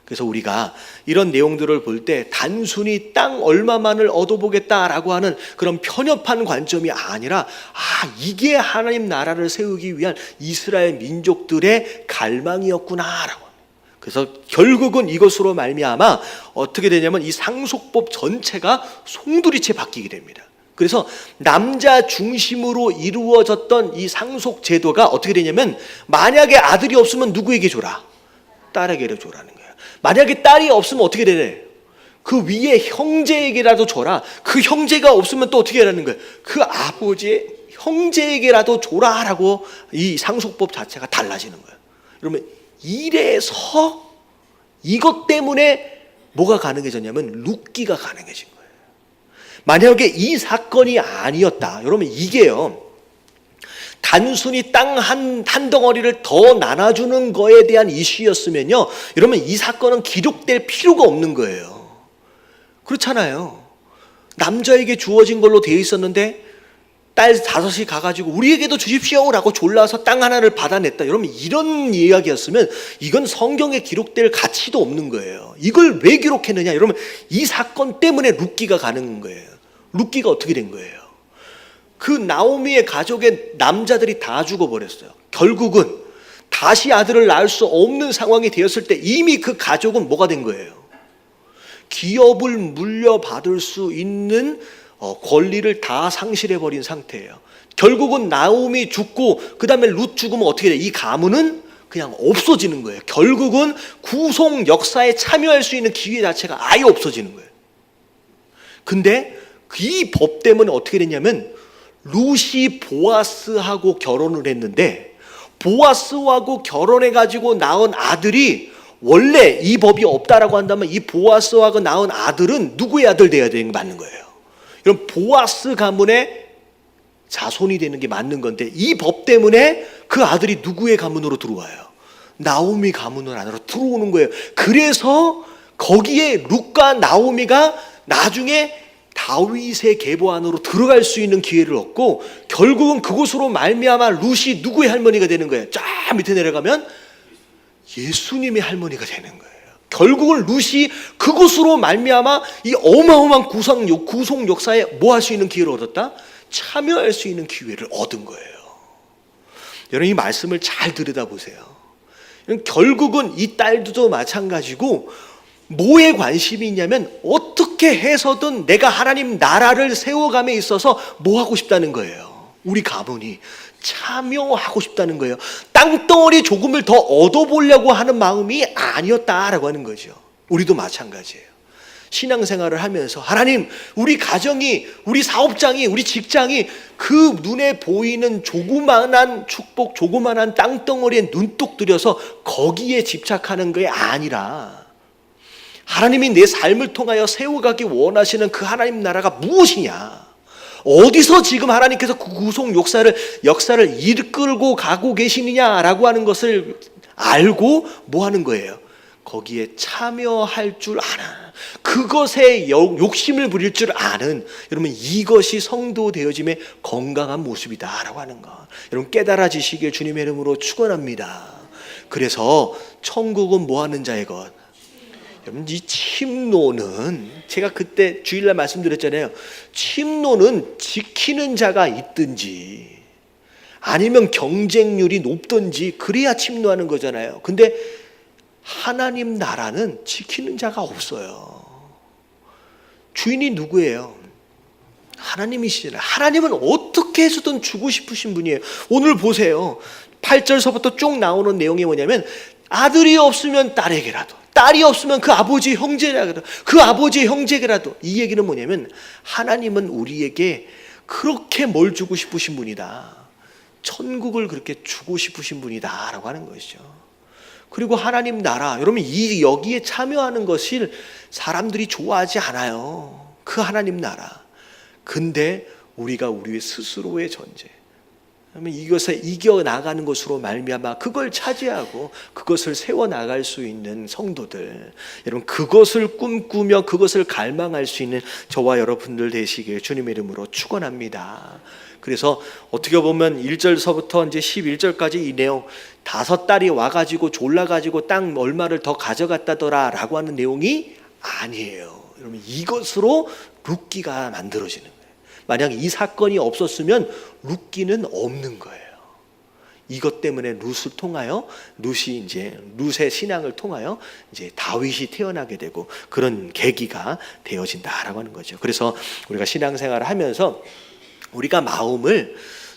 Speaker 1: 그래서 우리가 이런 내용들을 볼 때 단순히 땅 얼마만을 얻어보겠다라고 하는 그런 편협한 관점이 아니라 이게 하나님 나라를 세우기 위한 이스라엘 민족들의 갈망이었구나라고. 그래서 결국은 이것으로 말미암아 어떻게 되냐면 이 상속법 전체가 송두리째 바뀌게 됩니다. 그래서 남자 중심으로 이루어졌던 이 상속 제도가 어떻게 되냐면 만약에 아들이 없으면 누구에게 줘라? 딸에게 줘라는 거예요. 만약에 딸이 없으면 어떻게 되래? 그 위에 형제에게라도 줘라. 그 형제가 없으면 또 어떻게 하라는 거예요? 그 아버지의 형제에게라도 줘라라고 이 상속법 자체가 달라지는 거예요. 그러면 이래서 이것 때문에 뭐가 가능해졌냐면 룻기가 가능해진 거예요. 만약에 이 사건이 아니었다, 여러분 이게요 단순히 땅 한 덩어리를 더 나눠주는 거에 대한 이슈였으면요, 여러분 이 사건은 기록될 필요가 없는 거예요. 그렇잖아요. 남자에게 주어진 걸로 되어 있었는데 딸 5이 가가지고 우리에게도 주십시오라고 졸라서 땅 하나를 받아냈다. 여러분 이런 이야기였으면 이건 성경에 기록될 가치도 없는 거예요. 이걸 왜 기록했느냐? 여러분 이 사건 때문에 룻기가 가능한 거예요. 룻기가 어떻게 된 거예요? 그 나오미의 가족의 남자들이 다 죽어버렸어요. 결국은 다시 아들을 낳을 수 없는 상황이 되었을 때 이미 그 가족은 뭐가 된 거예요? 기업을 물려받을 수 있는 권리를 다 상실해버린 상태예요. 결국은 나오미 죽고 그 다음에 룻 죽으면 어떻게 돼요? 이 가문은 그냥 없어지는 거예요. 결국은 구속 역사에 참여할 수 있는 기회 자체가 아예 없어지는 거예요. 근데 이 법 때문에 어떻게 됐냐면 룻이 보아스하고 결혼을 했는데 보아스하고 결혼해가지고 낳은 아들이 원래 이 법이 없다라고 한다면 이 보아스하고 낳은 아들은 누구의 아들 돼야 되는 게 맞는 거예요. 그럼 보아스 가문의 자손이 되는 게 맞는 건데 이 법 때문에 그 아들이 누구의 가문으로 들어와요? 나오미 가문 안으로 들어오는 거예요. 그래서 거기에 룻과 나오미가 나중에 다윗의 계보 안으로 들어갈 수 있는 기회를 얻고 결국은 그곳으로 말미암아 룻이 누구의 할머니가 되는 거예요? 쫙 밑에 내려가면 예수님의 할머니가 되는 거예요. 결국은 룻이 그곳으로 말미암아 이 어마어마한 구속 역사에 뭐 할 수 있는 기회를 얻었다? 참여할 수 있는 기회를 얻은 거예요. 여러분 이 말씀을 잘 들여다보세요. 결국은 이 딸도 마찬가지고 뭐에 관심이 있냐면 어떻게 해서든 내가 하나님 나라를 세워감에 있어서 뭐 하고 싶다는 거예요. 우리 가문이 참여하고 싶다는 거예요. 땅덩어리 조금을 더 얻어보려고 하는 마음이 아니었다라고 하는 거죠. 우리도 마찬가지예요. 신앙생활을 하면서 하나님, 우리 가정이, 우리 사업장이, 우리 직장이 그 눈에 보이는 조그만한 축복, 조그만한 땅덩어리에 눈독 들여서 거기에 집착하는 게 아니라 하나님이 내 삶을 통하여 세워가기 원하시는 그 하나님 나라가 무엇이냐, 어디서 지금 하나님께서 그 구속 역사를 이끌고 가고 계시느냐라고 하는 것을 알고 뭐 하는 거예요? 거기에 참여할 줄 아는, 그것에 욕심을 부릴 줄 아는, 여러분 이것이 성도 되어짐의 건강한 모습이다라고 하는 것, 여러분 깨달아지시길 주님의 이름으로 축원합니다. 그래서 천국은 뭐 하는 자의 것? 여러분 이 침노는, 제가 그때 주일날 말씀드렸잖아요. 침노는 지키는 자가 있든지 아니면 경쟁률이 높든지 그래야 침노하는 거잖아요. 근데 하나님 나라는 지키는 자가 없어요. 주인이 누구예요? 하나님이시잖아요. 하나님은 어떻게 해서든 주고 싶으신 분이에요. 오늘 보세요. 8절서부터 쭉 나오는 내용이 뭐냐면, 아들이 없으면 딸에게라도, 딸이 없으면 그 아버지 형제라도, 그 아버지 형제에게라도. 이 얘기는 뭐냐면 하나님은 우리에게 그렇게 뭘 주고 싶으신 분이다, 천국을 그렇게 주고 싶으신 분이다 라고 하는 것이죠. 그리고 하나님 나라, 여러분 여기에 참여하는 것을 사람들이 좋아하지 않아요. 그 하나님 나라. 근데 우리가 우리 스스로의 존재, 그러면 이것에 이겨나가는 것으로 말미암아 그걸 차지하고 그것을 세워나갈 수 있는 성도들, 여러분 그것을 꿈꾸며 그것을 갈망할 수 있는 저와 여러분들 되시길 주님의 이름으로 축원합니다. 그래서 어떻게 보면 1절서부터 이제 11절까지 이 내용, 5딸이 와가지고 졸라가지고 땅 얼마를 더 가져갔다더라 라고 하는 내용이 아니에요. 여러분 이것으로 룻기가 만들어지는 거예요. 만약 이 사건이 없었으면 룻기는 없는 거예요. 이것 때문에 룻을 통하여, 룻의 신앙을 통하여 이제 다윗이 태어나게 되고 그런 계기가 되어진다라고 하는 거죠. 그래서 우리가 신앙생활을 하면서 우리가 마음을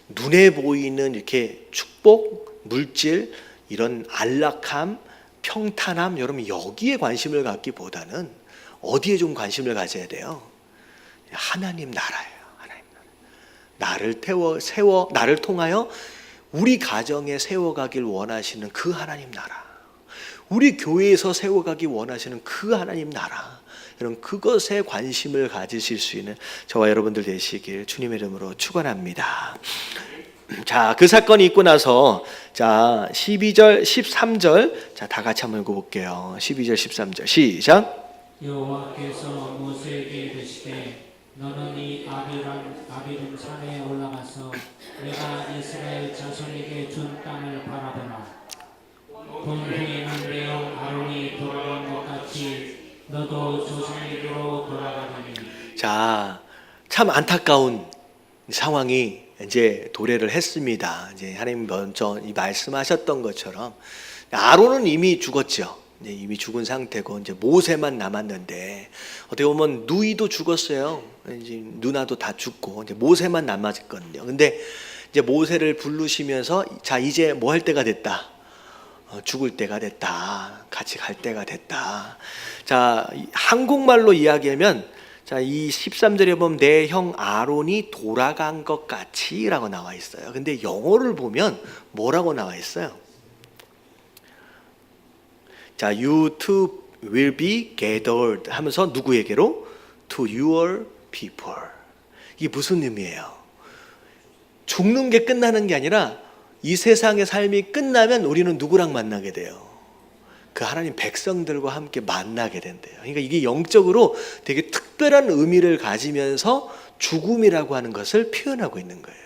Speaker 1: 눈에 보이는 이렇게 축복, 물질, 이런 안락함, 평탄함, 여러분 여기에 관심을 갖기보다는 어디에 좀 관심을 가져야 돼요? 하나님 나라예요. 하나님 나라. 나를 통하여 우리 가정에 세워가길 원하시는 그 하나님 나라, 우리 교회에서 세워가기 원하시는 그 하나님 나라, 여러분 그것에 관심을 가지실 수 있는 저와 여러분들 되시길 주님의 이름으로 축원합니다. 자, 그 사건이 있고 나서 자 12절, 13절 자 다 같이 한번 읽어볼게요. 12절, 13절 시작.
Speaker 2: 여호와께서 모세에게 이르시되 너는 이 아비람 산에 올라가서 내가 이스라엘 자손에게 준 땅을 바라보라. 본 후에는 내 형 아론이 돌아간 것 같이 너도 조상에게로 돌아가리니.
Speaker 1: 자, 참 안타까운 상황이 이제 도래를 했습니다. 이제 하나님 먼저 이 말씀하셨던 것처럼 아론은 이미 죽었죠. 이미 죽은 상태고 이제 모세만 남았는데, 어떻게 보면 누이도 죽었어요. 이제 누나도 다 죽고 이제 모세만 남았거든요. 근데 이제 모세를 부르시면서 자 이제 뭐 할 때가 됐다. 죽을 때가 됐다. 같이 갈 때가 됐다. 자, 한국말로 이야기하면 자, 이 13절에 보면 내 형 아론이 돌아간 것 같이 라고 나와 있어요. 근데 영어를 보면 뭐라고 나와 있어요? 자, you two will be gathered 하면서 누구에게로? To your people. 이게 무슨 의미예요? 죽는 게 끝나는 게 아니라 이 세상의 삶이 끝나면 우리는 누구랑 만나게 돼요? 그 하나님 백성들과 함께 만나게 된대요. 그러니까 이게 영적으로 되게 특별한 의미를 가지면서 죽음이라고 하는 것을 표현하고 있는 거예요.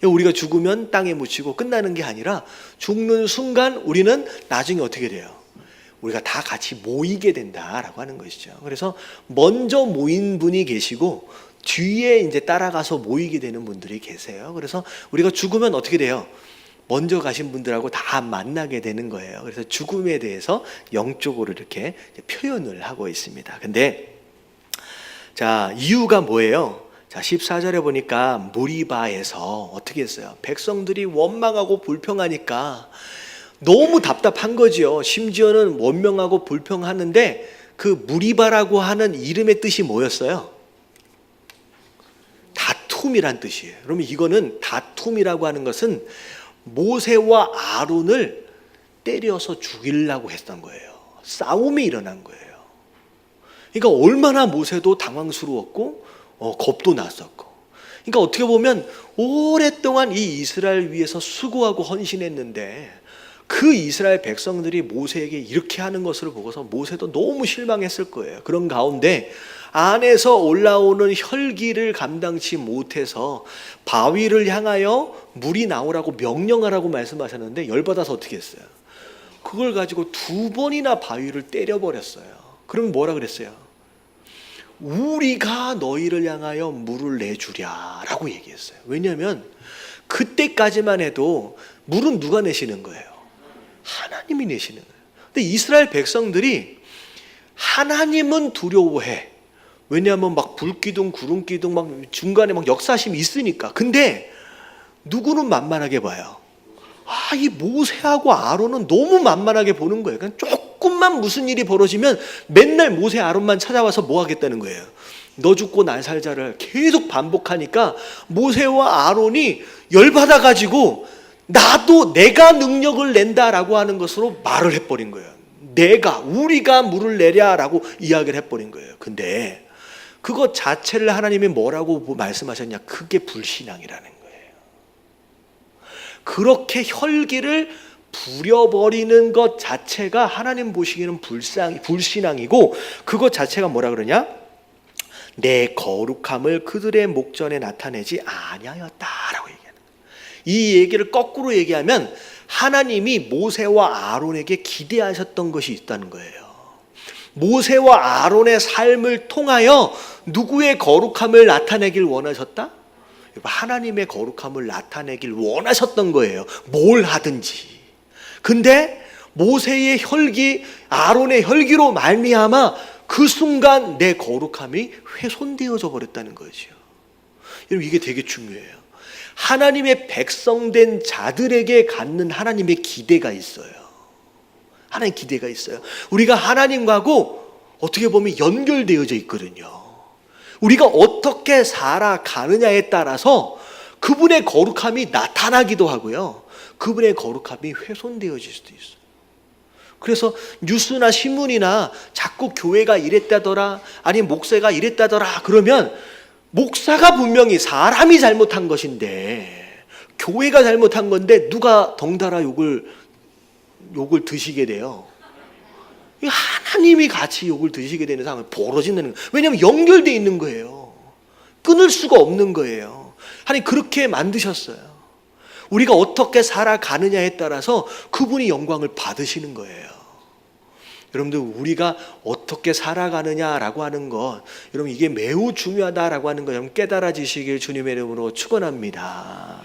Speaker 1: 우리가 죽으면 땅에 묻히고 끝나는 게 아니라 죽는 순간 우리는 나중에 어떻게 돼요? 우리가 다 같이 모이게 된다라고 하는 것이죠. 그래서 먼저 모인 분이 계시고 뒤에 이제 따라가서 모이게 되는 분들이 계세요. 그래서 우리가 죽으면 어떻게 돼요? 먼저 가신 분들하고 다 만나게 되는 거예요. 그래서 죽음에 대해서 영적으로 이렇게 표현을 하고 있습니다. 근데 자, 이유가 뭐예요? 자, 14절에 보니까 무리바에서 어떻게 했어요? 백성들이 원망하고 불평하니까 너무 답답한 거지요. 심지어는 원망하고 불평하는데 그 무리바라고 하는 이름의 뜻이 뭐였어요? 다툼이란 뜻이에요. 그러면 이거는 다툼이라고 하는 것은 모세와 아론을 때려서 죽이려고 했던 거예요. 싸움이 일어난 거예요. 그러니까 얼마나 모세도 당황스러웠고 겁도 났었고. 그러니까 어떻게 보면 오랫동안 이 이스라엘 위해서 수고하고 헌신했는데 그 이스라엘 백성들이 모세에게 이렇게 하는 것을 보고서 모세도 너무 실망했을 거예요. 그런 가운데 안에서 올라오는 혈기를 감당치 못해서 바위를 향하여 물이 나오라고 명령하라고 말씀하셨는데 열받아서 어떻게 했어요? 그걸 가지고 2번이나 바위를 때려버렸어요. 그럼 뭐라 그랬어요? 우리가 너희를 향하여 물을 내주랴 라고 얘기했어요. 왜냐하면 그때까지만 해도 물은 누가 내시는 거예요? 하나님이 내시는 거예요. 근데 이스라엘 백성들이 하나님은 두려워해. 왜냐하면 막 불기둥, 구름기둥 막 중간에 막 역사심이 있으니까. 근데 누구는 만만하게 봐요. 이 모세하고 아론은 너무 만만하게 보는 거예요. 그냥 조금만 무슨 일이 벌어지면 맨날 모세 아론만 찾아와서 뭐 하겠다는 거예요. 너 죽고 난 살자를 계속 반복하니까 모세와 아론이 열받아가지고 나도 내가 능력을 낸다라고 하는 것으로 말을 해버린 거예요. 우리가 물을 내랴라고 이야기를 해버린 거예요. 근데 그것 자체를 하나님이 뭐라고 말씀하셨냐? 그게 불신앙이라는 거예요. 그렇게 혈기를 부려버리는 것 자체가 하나님 보시기에는 불신앙이고, 그것 자체가 뭐라 그러냐? 내 거룩함을 그들의 목전에 나타내지 아니하였다라고 얘기하는 거예요. 이 얘기를 거꾸로 얘기하면 하나님이 모세와 아론에게 기대하셨던 것이 있다는 거예요. 모세와 아론의 삶을 통하여 누구의 거룩함을 나타내길 원하셨다? 하나님의 거룩함을 나타내길 원하셨던 거예요. 뭘 하든지. 근데 모세의 혈기, 아론의 혈기로 말미암아 그 순간 내 거룩함이 훼손되어져 버렸다는 거죠. 여러분, 이게 되게 중요해요. 하나님의 백성된 자들에게 갖는 하나님의 기대가 있어요. 하나님 기대가 있어요. 우리가 하나님과고 어떻게 보면 연결되어져 있거든요. 우리가 어떻게 살아가느냐에 따라서 그분의 거룩함이 나타나기도 하고요, 그분의 거룩함이 훼손되어질 수도 있어요. 그래서 뉴스나 신문이나 자꾸 교회가 이랬다더라, 아니 목사가 이랬다더라 그러면 목사가 분명히 사람이 잘못한 것인데, 교회가 잘못한 건데 누가 덩달아 욕을 드시게 돼요. 하나님이 같이 욕을 드시게 되는 상황이 벌어진다는 거예요. 왜냐하면 연결되어 있는 거예요. 끊을 수가 없는 거예요. 하나님 그렇게 만드셨어요. 우리가 어떻게 살아가느냐에 따라서 그분이 영광을 받으시는 거예요. 여러분들, 우리가 어떻게 살아가느냐라고 하는 것, 여러분 이게 매우 중요하다라고 하는 것 여러분 깨달아지시길 주님의 이름으로 축원합니다.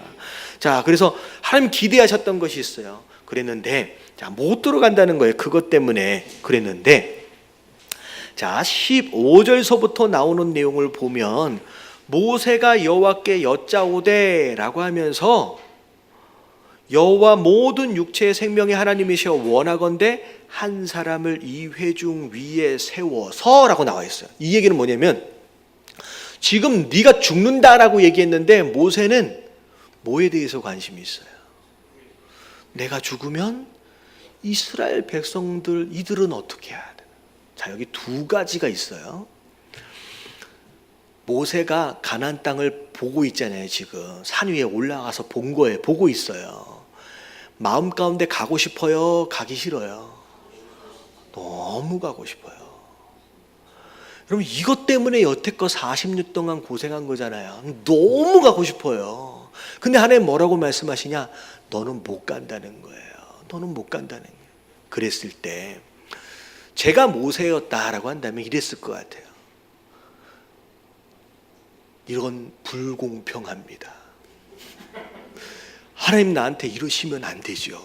Speaker 1: 자, 그래서 하나님 기대하셨던 것이 있어요. 그랬는데 못 들어간다는 거예요. 그것 때문에 그랬는데, 자 15절서부터 나오는 내용을 보면 모세가 여호와께 여짜오되 라고 하면서 여호와 모든 육체의 생명의 하나님이시여 원하건대 한 사람을 이 회중 위에 세워서 라고 나와 있어요. 이 얘기는 뭐냐면 지금 네가 죽는다라고 얘기했는데 모세는 뭐에 대해서 관심이 있어요? 내가 죽으면 이스라엘 백성들 이들은 어떻게 해야 되나? 자, 여기 2가지가 있어요. 모세가 가나안 땅을 보고 있잖아요. 지금 산 위에 올라가서 본 거예요. 보고 있어요. 마음 가운데 가고 싶어요? 가기 싫어요? 너무 가고 싶어요. 그럼 이것 때문에 여태껏 40년 동안 고생한 거잖아요. 너무 가고 싶어요. 근데 하나님 뭐라고 말씀하시냐? 너는 못 간다는 거예요. 너는 못 간다는 거예요. 그랬을 때 제가 모세였다라고 한다면 이랬을 것 같아요. 이건 불공평합니다. 하나님 나한테 이러시면 안 되죠.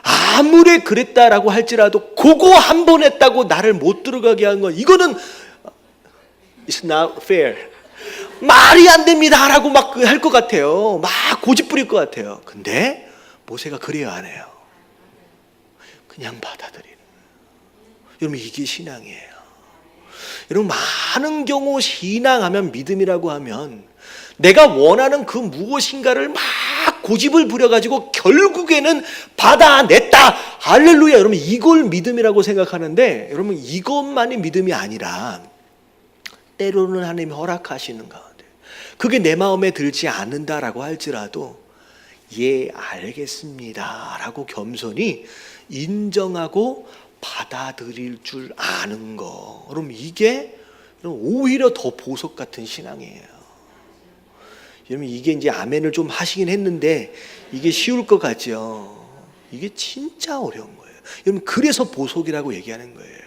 Speaker 1: 아무리 그랬다라고 할지라도 그거 한 번 했다고 나를 못 들어가게 한 건 이거는 It's not fair. 말이 안 됩니다라고 막 할 것 같아요. 막 고집 부릴 것 같아요. 근데 모세가 그래야 안 해요. 그냥 받아들이는. 여러분, 이게 신앙이에요. 여러분, 많은 경우 신앙하면, 믿음이라고 하면 내가 원하는 그 무엇인가를 막 고집을 부려가지고 결국에는 받아냈다. 할렐루야. 여러분, 이걸 믿음이라고 생각하는데, 여러분, 이것만이 믿음이 아니라 때로는 하나님이 허락하시는 가운데 그게 내 마음에 들지 않는다라고 할지라도 예, 알겠습니다 라고 겸손히 인정하고 받아들일 줄 아는 거. 여러분, 이게 오히려 더 보석 같은 신앙이에요. 여러분, 이게 이제 아멘을 좀 하시긴 했는데 이게 쉬울 것 같죠. 이게 진짜 어려운 거예요. 여러분, 그래서 보석이라고 얘기하는 거예요.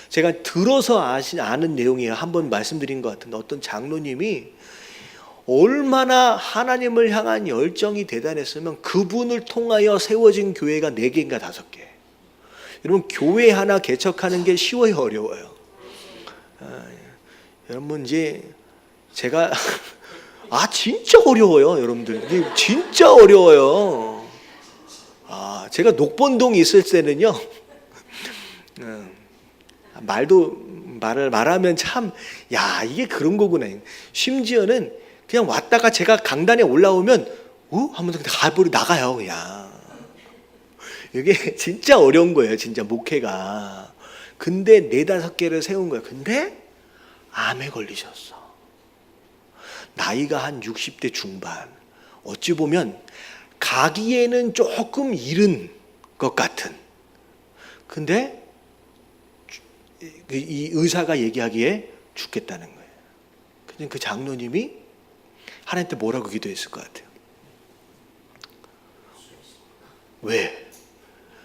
Speaker 1: 제가 들어서 아는 내용이에요. 한번 말씀드린 것 같은데, 어떤 장로님이 얼마나 하나님을 향한 열정이 대단했으면 그분을 통하여 세워진 교회가 4개인가 5개. 여러분, 교회 하나 개척하는 게 쉬워요, 어려워요? 여러분, 이제 제가 진짜 어려워요, 여러분들. 이게 진짜 어려워요. 제가 녹본동 있을 때는요, 말하면 참, 야, 이게 그런 거구나. 심지어는 그냥 왔다가 제가 강단에 올라오면 하면서 그냥 가버리고 나가요, 그냥. 이게 진짜 어려운 거예요, 진짜 목회가. 근데 4-5개를 세운 거예요. 근데 암에 걸리셨어. 나이가 한 60대 중반. 어찌 보면 가기에는 조금 이른 것 같은. 근데 이 의사가 얘기하기에 죽겠다는 거예요. 그냥 그 장로님이 하나님한테 뭐라고 기도했을 것 같아요? 왜?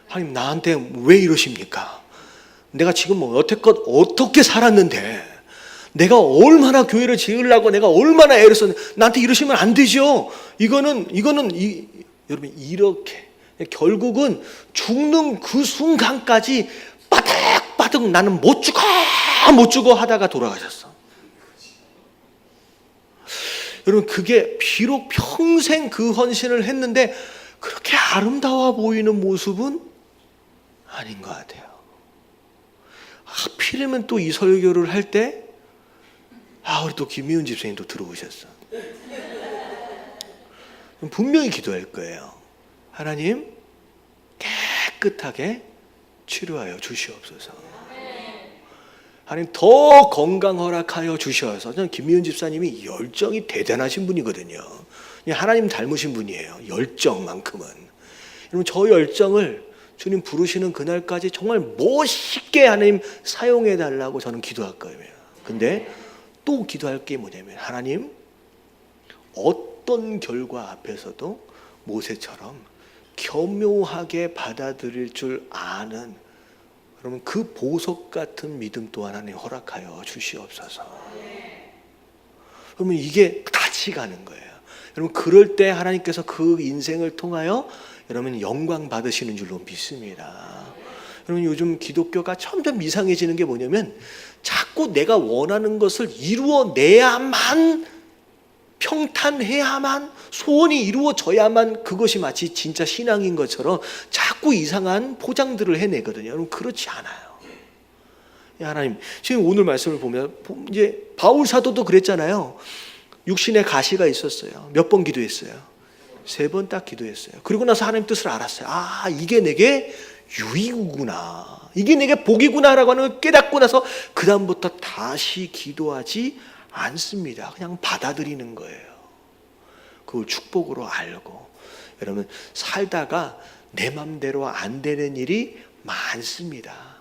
Speaker 1: 하나님, 나한테 왜 이러십니까? 내가 지금 여태껏 어떻게 살았는데, 내가 얼마나 교회를 지으려고 내가 얼마나 애를 썼는데 나한테 이러시면 안 되죠. 이거는 여러분, 이렇게 결국은 죽는 그 순간까지 바득바득 나는 못 죽어 하다가 돌아가셨어. 여러분, 그게 비록 평생 그 헌신을 했는데 그렇게 아름다워 보이는 모습은 아닌 것 같아요. 하필이면 또 이 설교를 할 때 우리 또 김미훈 집사님도 들어오셨어. 분명히 기도할 거예요. 하나님, 깨끗하게 치료하여 주시옵소서. 하나님, 더 건강 허락하여 주셔서. 저는 김미훈 집사님이 열정이 대단하신 분이거든요. 하나님 닮으신 분이에요, 열정만큼은. 여러분, 저 열정을 주님 부르시는 그날까지 정말 멋있게 하나님 사용해 달라고 저는 기도할 거예요. 근데 또 기도할 게 뭐냐면, 하나님, 어떤 결과 앞에서도 모세처럼 교묘하게 받아들일 줄 아는, 여러분, 그 보석 같은 믿음 또한 하나님 허락하여 주시옵소서. 그러면 이게 같이 가는 거예요. 여러분, 그럴 때 하나님께서 그 인생을 통하여 여러분 영광 받으시는 줄로 믿습니다. 여러분, 요즘 기독교가 점점 이상해지는 게 뭐냐면, 자꾸 내가 원하는 것을 이루어내야만, 평탄해야만, 소원이 이루어져야만 그것이 마치 진짜 신앙인 것처럼 자꾸 이상한 포장들을 해내거든요. 여러분, 그렇지 않아요. 하나님, 지금 오늘 말씀을 보면 이제 바울 사도도 그랬잖아요. 육신에 가시가 있었어요. 몇 번 기도했어요? 3번 딱 기도했어요. 그리고 나서 하나님 뜻을 알았어요. 이게 내게 유익구나, 이게 내게 복이구나라고 하는 걸 깨닫고 나서 그 다음부터 다시 기도하지 않습니다. 그냥 받아들이는 거예요. 그걸 축복으로 알고. 여러분, 살다가 내 마음대로 안 되는 일이 많습니다.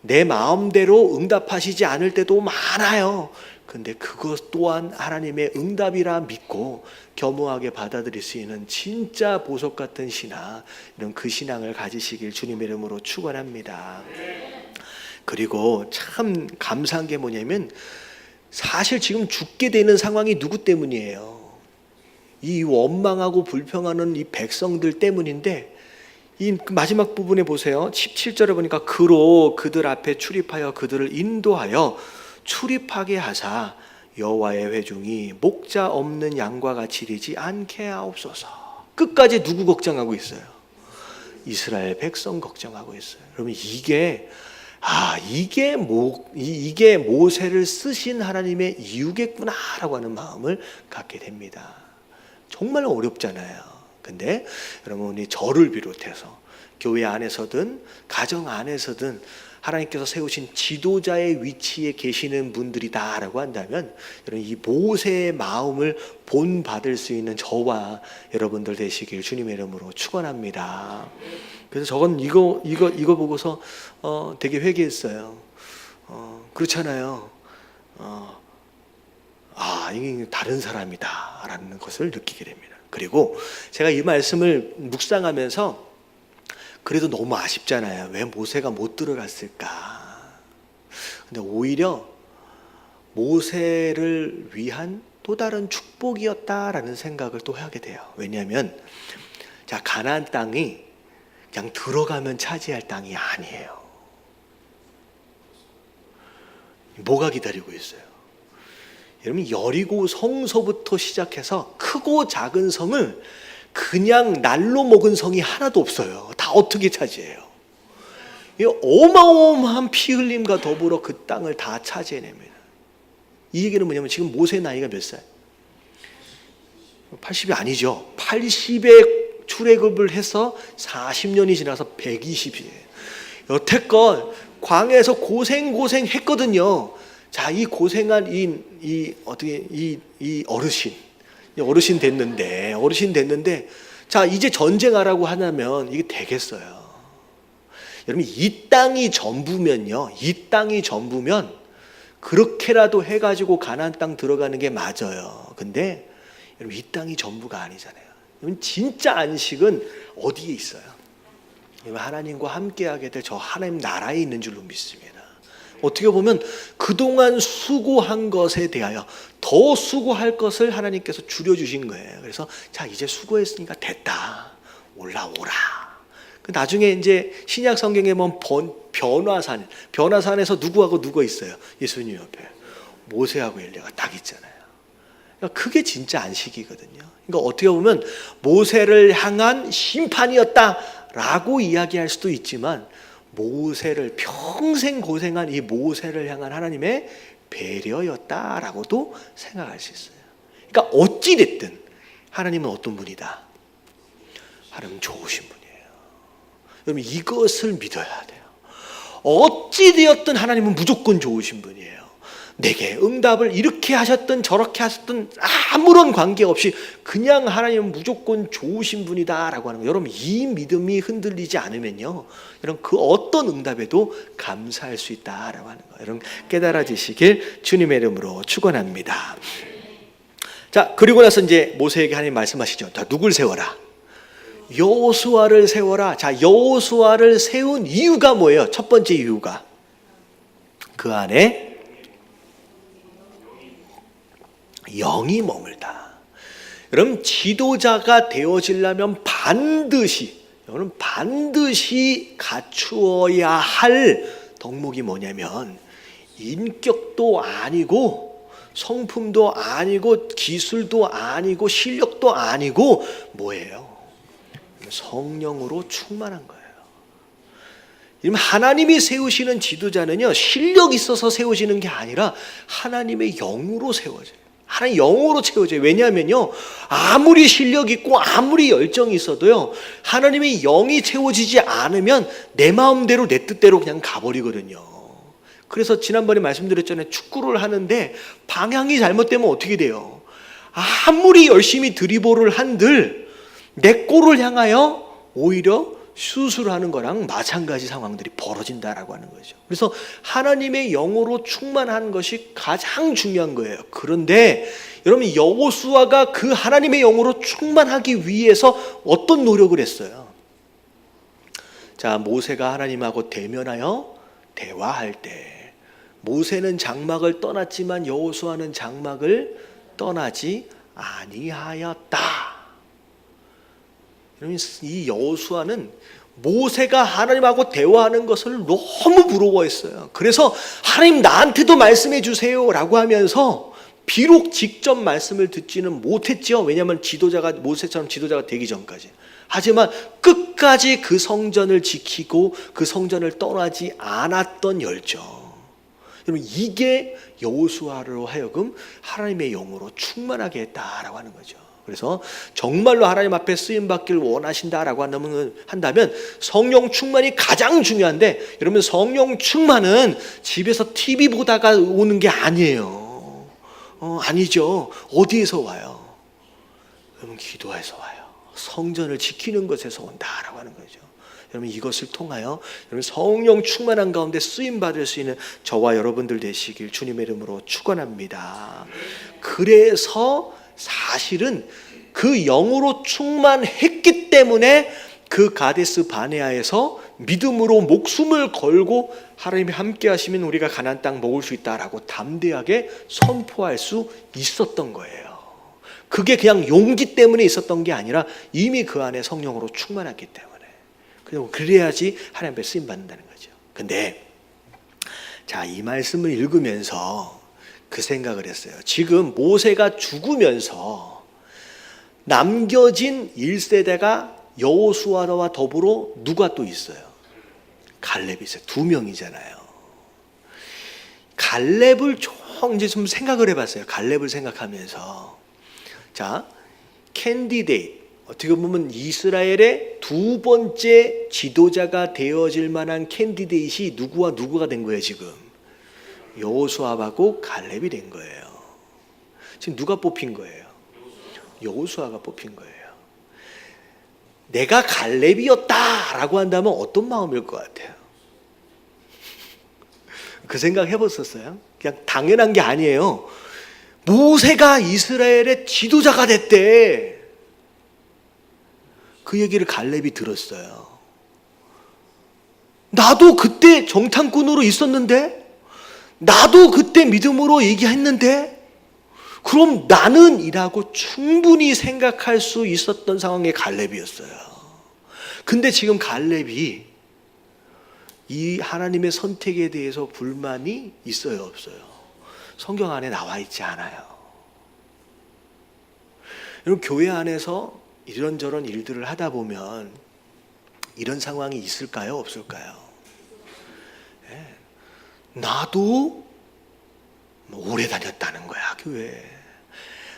Speaker 1: 내 마음대로 응답하시지 않을 때도 많아요. 근데 그것 또한 하나님의 응답이라 믿고 겸허하게 받아들일 수 있는 진짜 보석 같은 신앙, 이런 그 신앙을 가지시길 주님의 이름으로 축원합니다. 그리고 참 감사한 게 뭐냐면, 사실 지금 죽게 되는 상황이 누구 때문이에요? 이 원망하고 불평하는 이 백성들 때문인데, 이 마지막 부분에 보세요. 17절에 보니까 그로 그들 앞에 출입하여 그들을 인도하여 출입하게 하사 여호와의 회중이 목자 없는 양과 같이 되지 않게 하옵소서. 끝까지 누구 걱정하고 있어요? 이스라엘 백성 걱정하고 있어요. 여러분 이게 모세를 쓰신 하나님의 이유겠구나라고 하는 마음을 갖게 됩니다. 정말 어렵잖아요. 근데 여러분이 저를 비롯해서 교회 안에서든 가정 안에서든 하나님께서 세우신 지도자의 위치에 계시는 분들이다라고 한다면 여러분 이 모세의 마음을 본받을 수 있는 저와 여러분들 되시길 주님의 이름으로 축원합니다. 그래서 저건 이거 보고서 되게 회개했어요. 그렇잖아요. 이게 다른 사람이다라는 것을 느끼게 됩니다. 그리고 제가 이 말씀을 묵상하면서 그래도 너무 아쉽잖아요. 왜 모세가 못 들어갔을까? 근데 오히려 모세를 위한 또 다른 축복이었다라는 생각을 또 하게 돼요. 왜냐하면 자, 가나안 땅이 그냥 들어가면 차지할 땅이 아니에요. 뭐가 기다리고 있어요? 여러분 여리고 성서부터 시작해서 크고 작은 성을 그냥 날로 먹은 성이 하나도 없어요. 다 어떻게 차지해요? 이 어마어마한 피 흘림과 더불어 그 땅을 다 차지해냅니다. 이 얘기는 뭐냐면 지금 모세 나이가 몇 살? 80이 아니죠. 80에 출애굽을 해서 40년이 지나서 120이에요. 여태껏 광야에서 고생했거든요. 자, 이 고생한 이 어르신 됐는데 자, 이제 전쟁하라고 하면 이게 되겠어요. 여러분 이 땅이 전부면요. 이 땅이 전부면 그렇게라도 해가지고 가나안 땅 들어가는 게 맞아요. 근데 여러분 이 땅이 전부가 아니잖아요. 여러분 진짜 안식은 어디에 있어요? 여러분 하나님과 함께하게 될 저 하나님 나라에 있는 줄로 믿습니다. 어떻게 보면 그동안 수고한 것에 대하여 더 수고할 것을 하나님께서 줄여주신 거예요. 그래서 자 이제 수고했으니까 됐다. 올라오라. 나중에 이제 신약 성경에 보면 변화산에서 누구하고 누가 있어요? 예수님 옆에 모세하고 엘리야가 딱 있잖아요. 그러니까 그게 진짜 안식이거든요. 그러니까 어떻게 보면 모세를 향한 심판이었다라고 이야기할 수도 있지만 모세를 평생 고생한 이 모세를 향한 하나님의 배려였다라고도 생각할 수 있어요. 그러니까 어찌 됐든 하나님은 어떤 분이다? 하나님은 좋으신 분이에요. 여러분 이것을 믿어야 돼요. 어찌 되었든 하나님은 무조건 좋으신 분이에요. 내게 응답을 이렇게 하셨든 저렇게 하셨든 아무런 관계없이 그냥 하나님은 무조건 좋으신 분이다라고 하는 거예요. 여러분 이 믿음이 흔들리지 않으면요, 여러분 그 어떤 응답에도 감사할 수 있다라고 하는 거예요. 여러분 깨달아지시길 주님의 이름으로 축원합니다. 자, 그리고 나서 이제 모세에게 하나님 말씀하시죠. 자, 누굴 세워라? 여호수아를 세워라. 자, 여호수아를 세운 이유가 뭐예요? 첫 번째 이유가 그 안에 영이 머물다. 여러분 지도자가 되어지려면 반드시 갖추어야 할 덕목이 뭐냐면 인격도 아니고 성품도 아니고 기술도 아니고 실력도 아니고 뭐예요? 성령으로 충만한 거예요. 하나님이 세우시는 지도자는요, 실력이 있어서 세워지는 게 아니라 하나님의 영으로 세워져요. 하나님 영으로 채워져요. 왜냐하면요, 아무리 실력 있고 아무리 열정이 있어도요, 하나님의 영이 채워지지 않으면 내 마음대로 내 뜻대로 그냥 가버리거든요. 그래서 지난번에 말씀드렸잖아요. 축구를 하는데 방향이 잘못되면 어떻게 돼요? 아무리 열심히 드리블을 한들 내 골을 향하여 오히려 수술하는 거랑 마찬가지 상황들이 벌어진다라고 하는 거죠. 그래서 하나님의 영으로 충만한 것이 가장 중요한 거예요. 그런데 여러분 여호수아가 그 하나님의 영으로 충만하기 위해서 어떤 노력을 했어요? 자, 모세가 하나님하고 대면하여 대화할 때 모세는 장막을 떠났지만 여호수아는 장막을 떠나지 아니하였다. 이 여호수아는 모세가 하나님하고 대화하는 것을 너무 부러워했어요. 그래서 하나님 나한테도 말씀해 주세요 라고 하면서 비록 직접 말씀을 듣지는 못했죠. 왜냐하면 모세처럼 지도자가 되기 전까지. 하지만 끝까지 그 성전을 지키고 그 성전을 떠나지 않았던 열정. 여러분, 이게 여호수아로 하여금 하나님의 영으로 충만하게 했다라고 하는 거죠. 그래서 정말로 하나님 앞에 쓰임 받기를 원하신다라고 한다면 성령 충만이 가장 중요한데, 여러분, 성령 충만은 집에서 TV 보다가 오는 게 아니에요. 아니죠. 어디에서 와요? 여러분, 기도해서 와요. 성전을 지키는 것에서 온다라고 하는 거죠. 여러분, 이것을 통하여 여러분 성령 충만한 가운데 쓰임 받을 수 있는 저와 여러분들 되시길 주님의 이름으로 축원합니다. 그래서 사실은 그 영으로 충만했기 때문에 그 가데스 바네아에서 믿음으로 목숨을 걸고 하나님이 함께 하시면 우리가 가나안 땅 먹을 수 있다라고 담대하게 선포할 수 있었던 거예요. 그게 그냥 용기 때문에 있었던 게 아니라 이미 그 안에 성령으로 충만했기 때문에. 그리고 그래야지 하나님 앞에 쓰임 받는다는 거죠. 근데 자, 이 말씀을 읽으면서 그 생각을 했어요. 지금 모세가 죽으면서 남겨진 1세대가 여호수아와 더불어 누가 또 있어요? 갈렙이 있어요. 2명이잖아요. 갈렙을 이제 좀 생각을 해봤어요. 갈렙을 생각하면서, 자, 캔디데이트, 어떻게 보면 이스라엘의 두 번째 지도자가 되어질 만한 캔디데이트이 누구와 누구가 된 거예요? 지금 여호수아하고 갈렙이 된 거예요. 지금 누가 뽑힌 거예요? 여호수아가 뽑힌 거예요. 내가 갈렙이었다라고 한다면 어떤 마음일 것 같아요? 그 생각 해봤었어요? 그냥 당연한 게 아니에요. 모세가 이스라엘의 지도자가 됐대. 그 얘기를 갈렙이 들었어요. 나도 그때 정탐꾼으로 있었는데, 나도 그때 믿음으로 얘기했는데, 그럼 나는 이라고 충분히 생각할 수 있었던 상황의 갈렙이었어요. 근데 지금 갈렙이 이 하나님의 선택에 대해서 불만이 있어요, 없어요? 성경 안에 나와 있지 않아요. 여러분, 교회 안에서 이런저런 일들을 하다 보면 이런 상황이 있을까요, 없을까요? 나도 오래 다녔다는 거야, 교회.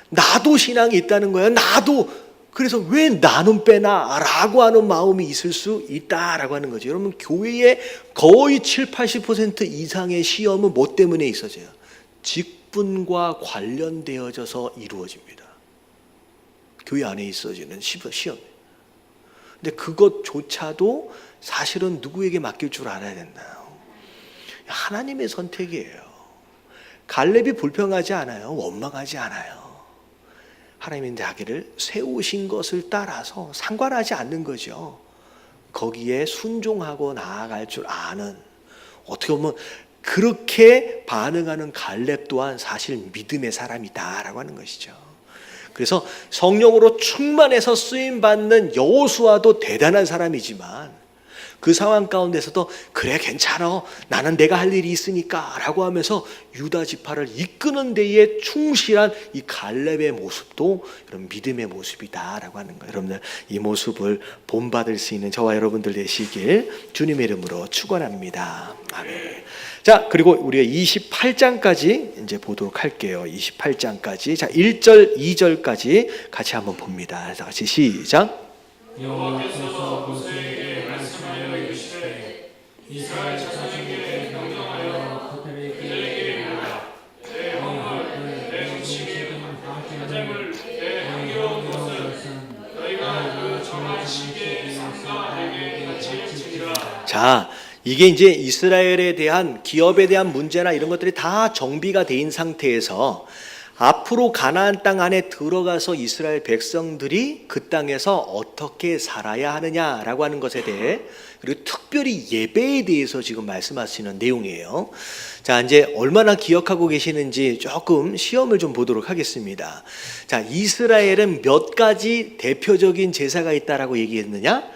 Speaker 1: 나도 신앙이 있다는 거야. 나도. 그래서 왜 나는 빼나? 라고 하는 마음이 있을 수 있다라고 하는 거죠. 여러분, 교회의 거의 70-80% 이상의 시험은 뭐 때문에 있어져요? 직분과 관련되어져서 이루어집니다. 교회 안에 있어지는 시험. 근데 그것조차도 사실은 누구에게 맡길 줄 알아야 된다요. 하나님의 선택이에요. 갈렙이 불평하지 않아요. 원망하지 않아요. 하나님이 자기를 세우신 것을 따라서 상관하지 않는 거죠. 거기에 순종하고 나아갈 줄 아는, 어떻게 보면 그렇게 반응하는 갈렙 또한 사실 믿음의 사람이다라고 하는 것이죠. 그래서 성령으로 충만해서 쓰임받는 여호수아도 대단한 사람이지만 그 상황 가운데서도 그래 괜찮아, 나는 내가 할 일이 있으니까 라고 하면서 유다 지파를 이끄는 데에 충실한 이 갈렙의 모습도 이런 믿음의 모습이다라고 하는 거예요. 여러분들, 이 모습을 본받을 수 있는 저와 여러분들 되시길 주님의 이름으로 축원합니다. 아멘. 자, 그리고 우리가 28장까지 이제 보도록 할게요. 28장까지. 자, 1절, 2절까지 같이 한번 봅니다. 그래서 같이 시작.
Speaker 2: 여호와께서 모세에게 말씀하여 이르시되 이스라엘 자손에게 명령하여 그들에게 이르라. 내 영을 내 음식을 가장을 내 향기로운 것은 너희가 그 정한 시기에 삼가 내게 같이 지키라.
Speaker 1: 자, 이게 이제 이스라엘에 대한 기업에 대한 문제나 이런 것들이 다 정비가 된 상태에서 앞으로 가나안 땅 안에 들어가서 이스라엘 백성들이 그 땅에서 어떻게 살아야 하느냐라고 하는 것에 대해, 그리고 특별히 예배에 대해서 지금 말씀하시는 내용이에요. 자, 이제 얼마나 기억하고 계시는지 조금 시험을 좀 보도록 하겠습니다. 자, 이스라엘은 몇 가지 대표적인 제사가 있다라고 얘기했느냐?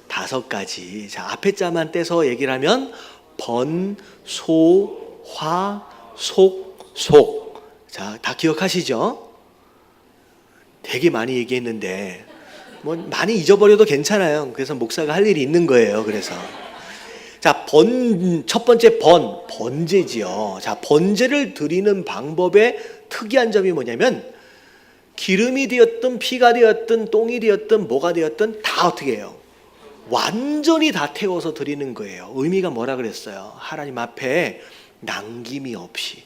Speaker 1: 5가지. 자, 앞에 자만 떼서 얘기를 하면 번, 소, 화, 속, 속. 자, 다 기억하시죠? 되게 많이 얘기했는데 뭐 많이 잊어버려도 괜찮아요. 그래서 목사가 할 일이 있는 거예요. 그래서 자, 첫 번째 번제지요. 자, 번제를 드리는 방법의 특이한 점이 뭐냐면 기름이 되었든 피가 되었든 똥이 되었든 뭐가 되었든 다 어떻게 해요? 완전히 다 태워서 드리는 거예요. 의미가 뭐라 그랬어요? 하나님 앞에 남김이 없이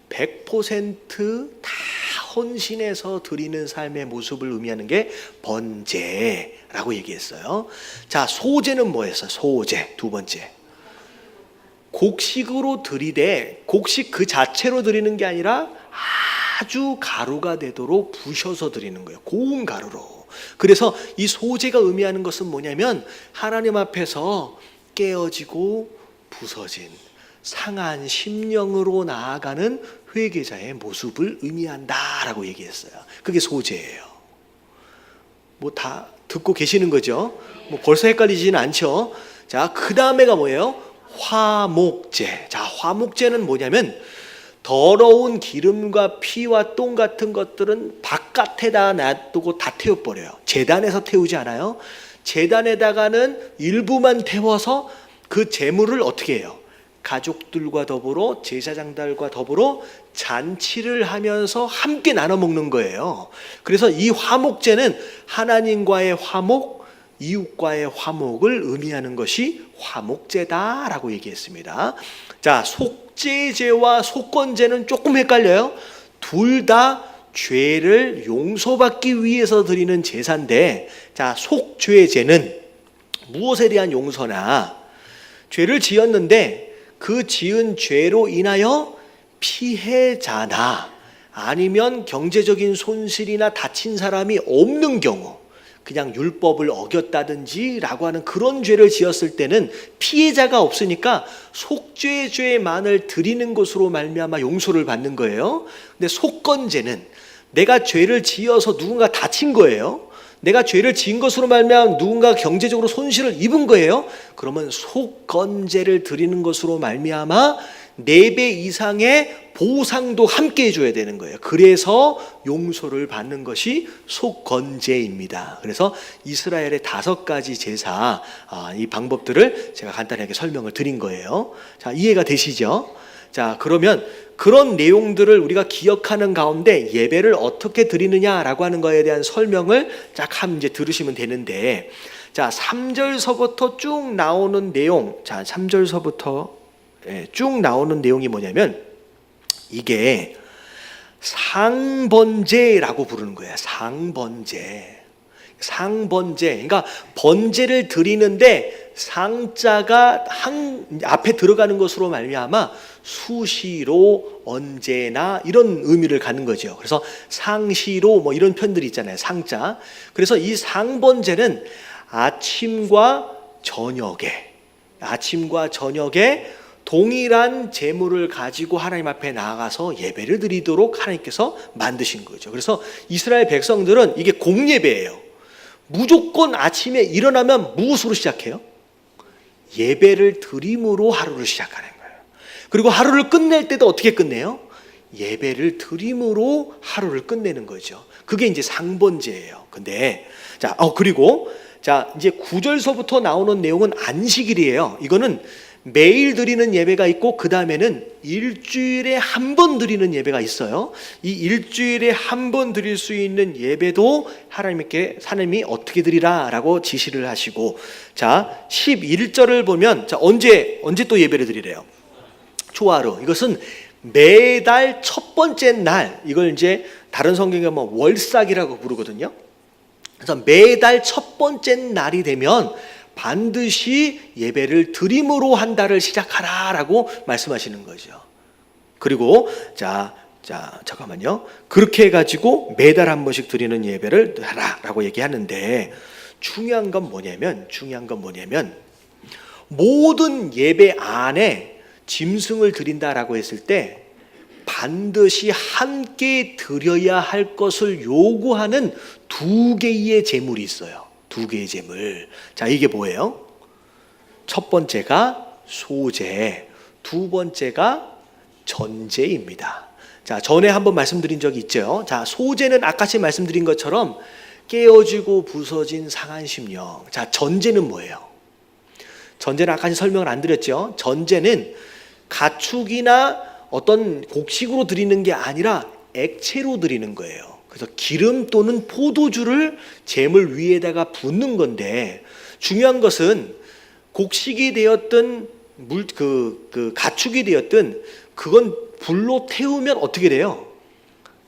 Speaker 1: 100% 다 헌신해서 드리는 삶의 모습을 의미하는 게 번제라고 얘기했어요. 자, 소제는 뭐였어요? 소제 두 번째. 곡식으로 드리되 곡식 그 자체로 드리는 게 아니라 아주 가루가 되도록 부셔서 드리는 거예요. 고운 가루로. 그래서 이 소제가 의미하는 것은 뭐냐면 하나님 앞에서 깨어지고 부서진 상한 심령으로 나아가는 회개자의 모습을 의미한다라고 얘기했어요. 그게 소제예요. 뭐 다 듣고 계시는 거죠? 뭐 벌써 헷갈리지는 않죠? 자, 그 다음에가 뭐예요? 화목제. 자, 화목제는 뭐냐면 더러운 기름과 피와 똥 같은 것들은 바깥에다 놔두고 다 태워버려요. 제단에서 태우지 않아요. 제단에다가는 일부만 태워서 그 제물을 어떻게 해요? 가족들과 더불어 제사장들과 더불어 잔치를 하면서 함께 나눠 먹는 거예요. 그래서 이 화목제는 하나님과의 화목, 이웃과의 화목을 의미하는 것이 화목제다라고 얘기했습니다. 자, 속죄제와 속건제는 조금 헷갈려요. 둘 다 죄를 용서받기 위해서 드리는 제사인데, 자, 속죄제는 무엇에 대한 용서나 죄를 지었는데 그 지은 죄로 인하여 피해자나 아니면 경제적인 손실이나 다친 사람이 없는 경우, 그냥 율법을 어겼다든지 라고 하는 그런 죄를 지었을 때는 피해자가 없으니까 속죄죄만을 드리는 것으로 말미암아 용서를 받는 거예요. 근데 속건제는 내가 죄를 지어서 누군가 다친 거예요. 내가 죄를 지은 것으로 말미암아 누군가 경제적으로 손실을 입은 거예요. 그러면 속건제를 드리는 것으로 말미암아 4배 이상의 보상도 함께 해줘야 되는 거예요. 그래서 용서를 받는 것이 속건제입니다. 그래서 이스라엘의 5가지 제사, 이 방법들을 제가 간단하게 설명을 드린 거예요. 자, 이해가 되시죠? 자, 그러면 그런 내용들을 우리가 기억하는 가운데 예배를 어떻게 드리느냐라고 하는 거에 대한 설명을 쫙 한번 이제 들으시면 되는데, 자, 3절서부터 쭉 나오는 내용, 자, 3절서부터 쭉 나오는 내용이 뭐냐면 이게 상번제라고 부르는 거예요. 상번제. 그러니까 번제를 드리는데 상자가 앞에 들어가는 것으로 말미암아 수시로 언제나 이런 의미를 갖는 거죠. 그래서 상시로 뭐 이런 편들이 있잖아요. 상자. 그래서 이 상번제는 아침과 저녁에 동일한 제물을 가지고 하나님 앞에 나아가서 예배를 드리도록 하나님께서 만드신 거죠. 그래서 이스라엘 백성들은 이게 공예배예요. 무조건 아침에 일어나면 무엇으로 시작해요? 예배를 드림으로 하루를 시작하는 거예요. 그리고 하루를 끝낼 때도 어떻게 끝내요? 예배를 드림으로 하루를 끝내는 거죠. 그게 이제 상번제예요. 근데 그리고 이제 9절서부터 나오는 내용은 안식일이에요. 이거는 매일 드리는 예배가 있고 그 다음에는 일주일에 한 번 드리는 예배가 있어요. 이 일주일에 한 번 드릴 수 있는 예배도 하나님이 어떻게 드리라라고 지시를 하시고, 자, 11절을 보면 언제 또 예배를 드리래요? 초하루. 이것은 매달 첫 번째 날, 이걸 이제 다른 성경에 보면 월삭이라고 부르거든요. 그래서 매달 첫 번째 날이 되면 반드시 예배를 드림으로 한 달을 시작하라라고 말씀하시는 거죠. 그리고 잠깐만요. 그렇게 해가지고 매달 한 번씩 드리는 예배를 하라라고 얘기하는데, 중요한 건 뭐냐면 모든 예배 안에 짐승을 드린다라고 했을 때 반드시 함께 드려야 할 것을 요구하는 2개의 제물이 있어요. 2개의 제물. 자, 이게 뭐예요? 첫 번째가 소제, 두 번째가 전제입니다. 자, 전에 한번 말씀드린 적이 있죠. 자, 소재는 아까처럼 말씀드린 것처럼 깨어지고 부서진 상한 심령. 자, 전제는 뭐예요? 전제는 아까 설명을 안 드렸죠. 전제는 가축이나 어떤 곡식으로 드리는 게 아니라 액체로 드리는 거예요. 그래서 기름 또는 포도주를 제물 위에다가 붓는 건데, 중요한 것은 곡식이 되었든 가축이 되었든 그건 불로 태우면 어떻게 돼요?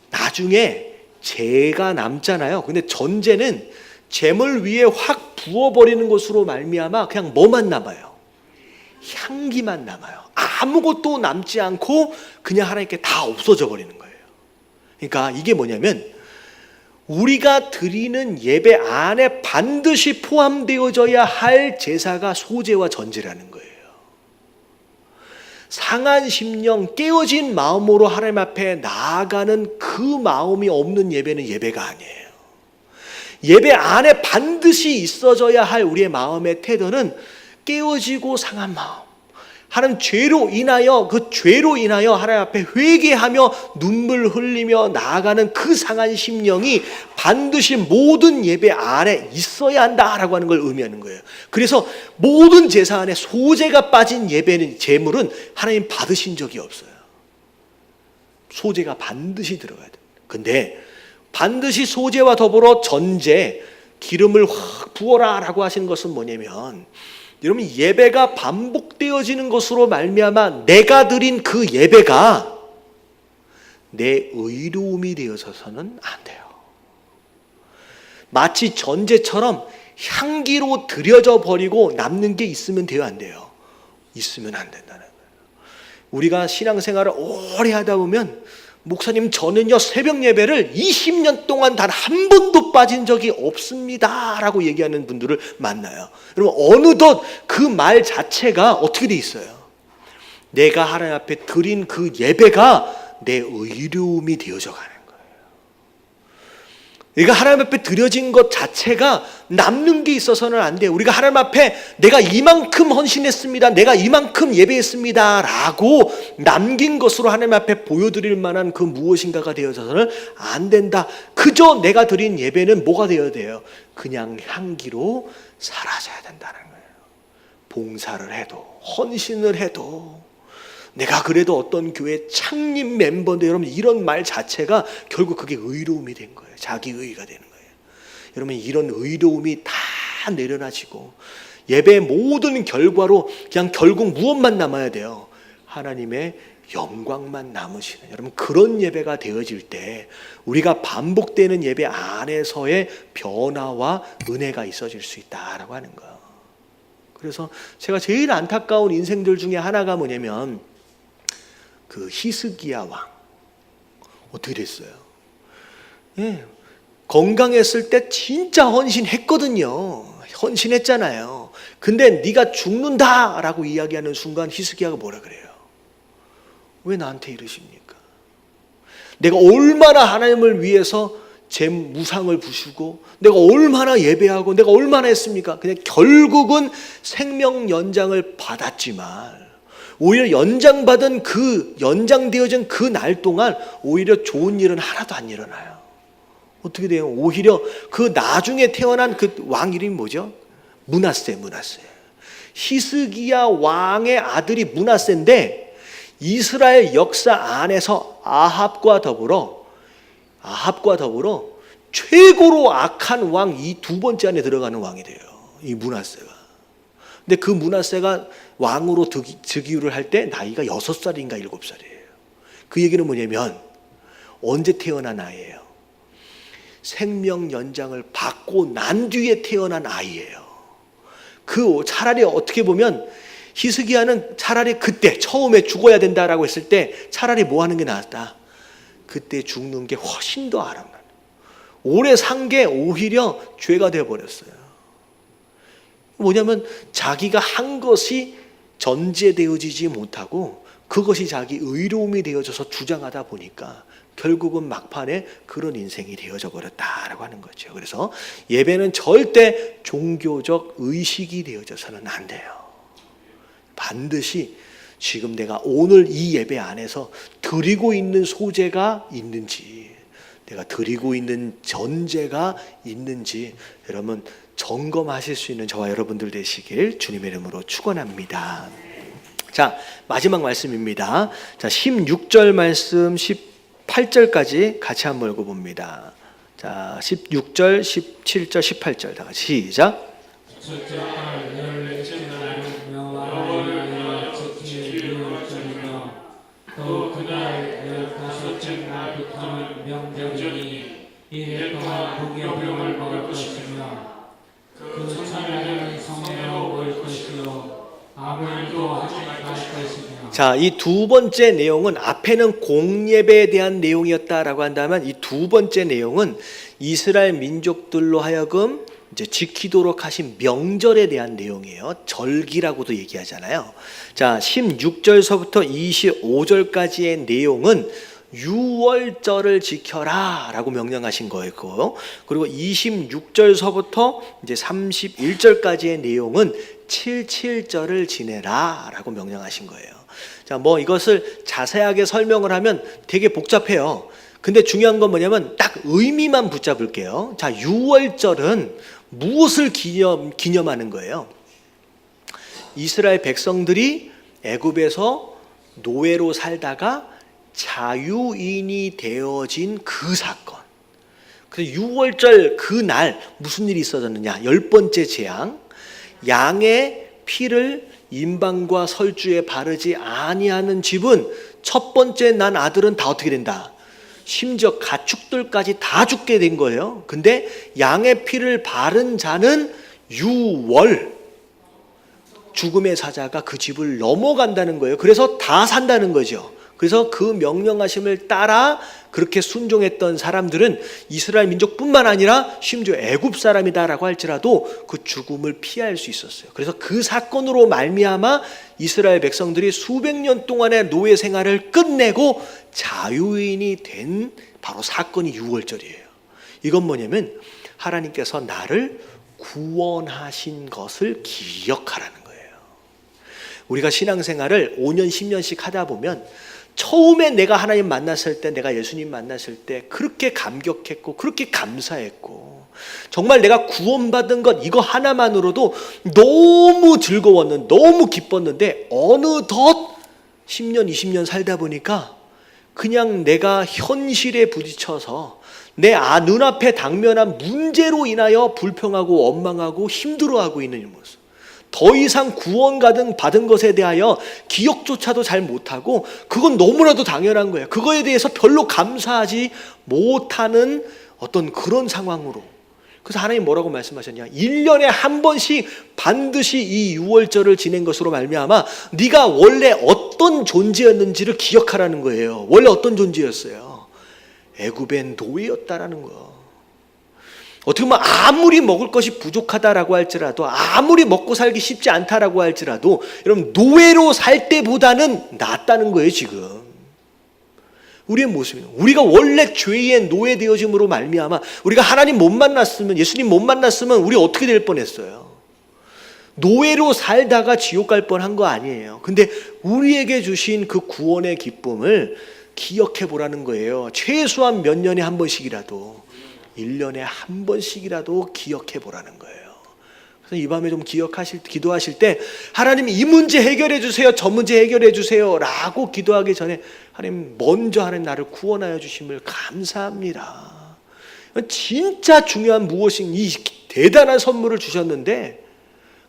Speaker 1: 나중에 재가 남잖아요. 근데 전제는 제물 위에 확 부어버리는 것으로 말미암아 그냥 뭐만 남아요? 향기만 남아요. 아무것도 남지 않고 그냥 하나님께 다 없어져 버리는 거예요. 그러니까 이게 뭐냐면 우리가 드리는 예배 안에 반드시 포함되어져야 할 제사가 소제와 전제라는 거예요. 상한 심령, 깨어진 마음으로 하나님 앞에 나아가는 그 마음이 없는 예배는 예배가 아니에요. 예배 안에 반드시 있어져야 할 우리의 마음의 태도는 깨어지고 상한 마음, 하나님 죄로 인하여 하나님 앞에 회개하며 눈물 흘리며 나아가는 그 상한 심령이 반드시 모든 예배 안에 있어야 한다라고 하는 걸 의미하는 거예요. 그래서 모든 제사 안에 소재가 빠진 예배는, 제물은 하나님 받으신 적이 없어요. 소재가 반드시 들어가야 돼요. 근데 반드시 소재와 더불어 전제, 기름을 확 부어라 라고 하시는 것은 뭐냐면, 여러분, 예배가 반복되어지는 것으로 말미암아 내가 드린 그 예배가 내 의로움이 되어서는 안 돼요. 마치 전제처럼 향기로 드려져 버리고 남는 게 있으면 돼요, 안 돼요? 있으면 안 된다는 거예요. 우리가 신앙생활을 오래 하다 보면, 목사님 저는요 새벽 예배를 20년 동안 단 한 번도 빠진 적이 없습니다 라고 얘기하는 분들을 만나요. 여러분, 어느덧 그 말 자체가 어떻게 돼 있어요? 내가 하나님 앞에 드린 그 예배가 내 의로움이 되어져 가는 거예요. 우리가 하나님 앞에 드려진 것 자체가 남는 게 있어서는 안 돼요. 우리가 하나님 앞에 내가 이만큼 헌신했습니다, 내가 이만큼 예배했습니다 라고 남긴 것으로 하나님 앞에 보여드릴 만한 그 무엇인가가 되어서는 안 된다. 그저 내가 드린 예배는 뭐가 되어야 돼요? 그냥 향기로 사라져야 된다는 거예요. 봉사를 해도, 헌신을 해도, 내가 그래도 어떤 교회 창립 멤버인데, 여러분, 이런 말 자체가 결국 그게 의로움이 된 거예요. 자기 의의가 되는 거예요. 여러분, 이런 의로움이 다 내려놔지고 예배의 모든 결과로 그냥 결국 무엇만 남아야 돼요? 하나님의 영광만 남으시는, 여러분, 그런 예배가 되어질 때 우리가 반복되는 예배 안에서의 변화와 은혜가 있어질 수 있다라고 하는 거예요. 그래서 제가 제일 안타까운 인생들 중에 하나가 뭐냐면, 그 히스기야 왕 어떻게 됐어요? 예, 건강했을 때 진짜 헌신했거든요. 헌신했잖아요. 근데 네가 죽는다라고 이야기하는 순간 히스기야가 뭐라 그래요? 왜 나한테 이러십니까? 내가 얼마나 하나님을 위해서 제 무상을 부수고 내가 얼마나 예배하고 내가 얼마나 했습니까? 그냥 결국은 생명 연장을 받았지만, 오히려 연장받은 연장되어진 그 날 동안 오히려 좋은 일은 하나도 안 일어나요. 어떻게 돼요? 오히려 그 나중에 태어난 그 왕 이름이 뭐죠? 므낫세. 히스기야 왕의 아들이 므낫세인데, 이스라엘 역사 안에서 아합과 더불어 최고로 악한 왕, 이 두 번째 안에 들어가는 왕이 돼요, 이 므낫세가. 근데 그 므낫세가 왕으로 즉위를 할 때 나이가 6살인가 7살이에요. 그 얘기는 뭐냐면, 언제 태어난 아이예요? 생명 연장을 받고 난 뒤에 태어난 아이예요. 그 차라리 어떻게 보면 히스기야는 차라리 그때 처음에 죽어야 된다라고 했을 때 차라리 뭐 하는 게 나았다? 그때 죽는 게 훨씬 더 아름다워. 오래 산 게 오히려 죄가 되어버렸어요. 뭐냐면 자기가 한 것이 전제되어지지 못하고 그것이 자기 의로움이 되어져서 주장하다 보니까 결국은 막판에 그런 인생이 되어져 버렸다라고 하는 거죠. 그래서 예배는 절대 종교적 의식이 되어져서는 안 돼요. 반드시 지금 내가 오늘 이 예배 안에서 드리고 있는 소재가 있는지, 내가 드리고 있는 전제가 있는지 여러분 점검하실 수 있는 저와 여러분들 되시길 주님의 이름으로 축원합니다. 자, 마지막 말씀입니다. 자, 16절 말씀 18절까지 같이 한번 읽어봅니다. 자, 16절, 17절, 18절 다 같이 시작.
Speaker 2: 첫째 달 14째 날은 여호와를 위하여 지킬 유월절이며 또 그날 15째 날부터는 명절이니 이해 동안 무교병을 먹을 것이며 그 처녀는 성회로 올 것이요 아무 일도 하지 말 것이며.
Speaker 1: 자, 이 두 번째 내용은 앞에는 공예배에 대한 내용이었다라고 한다면 이 두 번째 내용은 이스라엘 민족들로 하여금 이제 지키도록 하신 명절에 대한 내용이에요. 절기라고도 얘기하잖아요. 자, 16절서부터 25절까지의 내용은 유월절을 지켜라 라고 명령하신 거였고, 그리고 26절서부터 이제 31절까지의 내용은 77절을 지내라 라고 명령하신 거예요. 자, 뭐 이것을 자세하게 설명을 하면 되게 복잡해요. 근데 중요한 건 뭐냐면 딱 의미만 붙잡을게요. 자, 유월절은 무엇을 기념하는 거예요? 이스라엘 백성들이 애굽에서 노예로 살다가 자유인이 되어진 그 사건. 그래서 유월절 그날 무슨 일이 있어졌느냐? 10번째 재앙. 양의 피를 임방과 설주에 바르지 아니하는 집은 첫 번째 난 아들은 다 어떻게 된다? 심지어 가축들까지 다 죽게 된 거예요. 근데 양의 피를 바른 자는 유월, 죽음의 사자가 그 집을 넘어간다는 거예요. 그래서 다 산다는 거죠. 그래서 그 명령하심을 따라 그렇게 순종했던 사람들은 이스라엘 민족뿐만 아니라 심지어 애굽 사람이다라고 할지라도 그 죽음을 피할 수 있었어요. 그래서 그 사건으로 말미암아 이스라엘 백성들이 수백 년 동안의 노예 생활을 끝내고 자유인이 된 바로 사건이 유월절이에요. 이건 뭐냐면 하나님께서 나를 구원하신 것을 기억하라는 거예요. 우리가 신앙생활을 5년 10년씩 하다 보면 처음에 내가 하나님 만났을 때, 내가 예수님 만났을 때 그렇게 감격했고 그렇게 감사했고 정말 내가 구원받은 것 이거 하나만으로도 너무 즐거웠는데 너무 기뻤는데 어느덧 10년 20년 살다 보니까 그냥 내가 현실에 부딪혀서 내 눈앞에 당면한 문제로 인하여 불평하고 원망하고 힘들어하고 있는 모습. 더 이상 구원 받은 것에 대하여 기억조차도 잘 못하고 그건 너무나도 당연한 거예요. 그거에 대해서 별로 감사하지 못하는 어떤 그런 상황으로. 그래서 하나님 뭐라고 말씀하셨냐? 1년에 한 번씩 반드시 이 유월절을 지낸 것으로 말미암아 네가 원래 어떤 존재였는지를 기억하라는 거예요. 원래 어떤 존재였어요? 애굽의 노예였다라는 거예요. 어떻게 보면 아무리 먹을 것이 부족하다라고 할지라도 아무리 먹고 살기 쉽지 않다라고 할지라도 여러분 노예로 살 때보다는 낫다는 거예요. 지금 우리의 모습이에요. 우리가 원래 죄의 노예되어짐으로 말미암아 우리가 하나님 못 만났으면 예수님 못 만났으면 우리 어떻게 될 뻔했어요. 노예로 살다가 지옥 갈 뻔한 거 아니에요. 근데 우리에게 주신 그 구원의 기쁨을 기억해 보라는 거예요. 최소한 몇 년에 한 번씩이라도 1년에 한 번씩이라도 기억해 보라는 거예요. 그래서 이 밤에 좀 기도하실 때 하나님 이 문제 해결해 주세요. 저 문제 해결해 주세요. 라고 기도하기 전에 하나님 먼저 하나님 나를 구원하여 주심을 감사합니다. 진짜 중요한 무엇인 이 대단한 선물을 주셨는데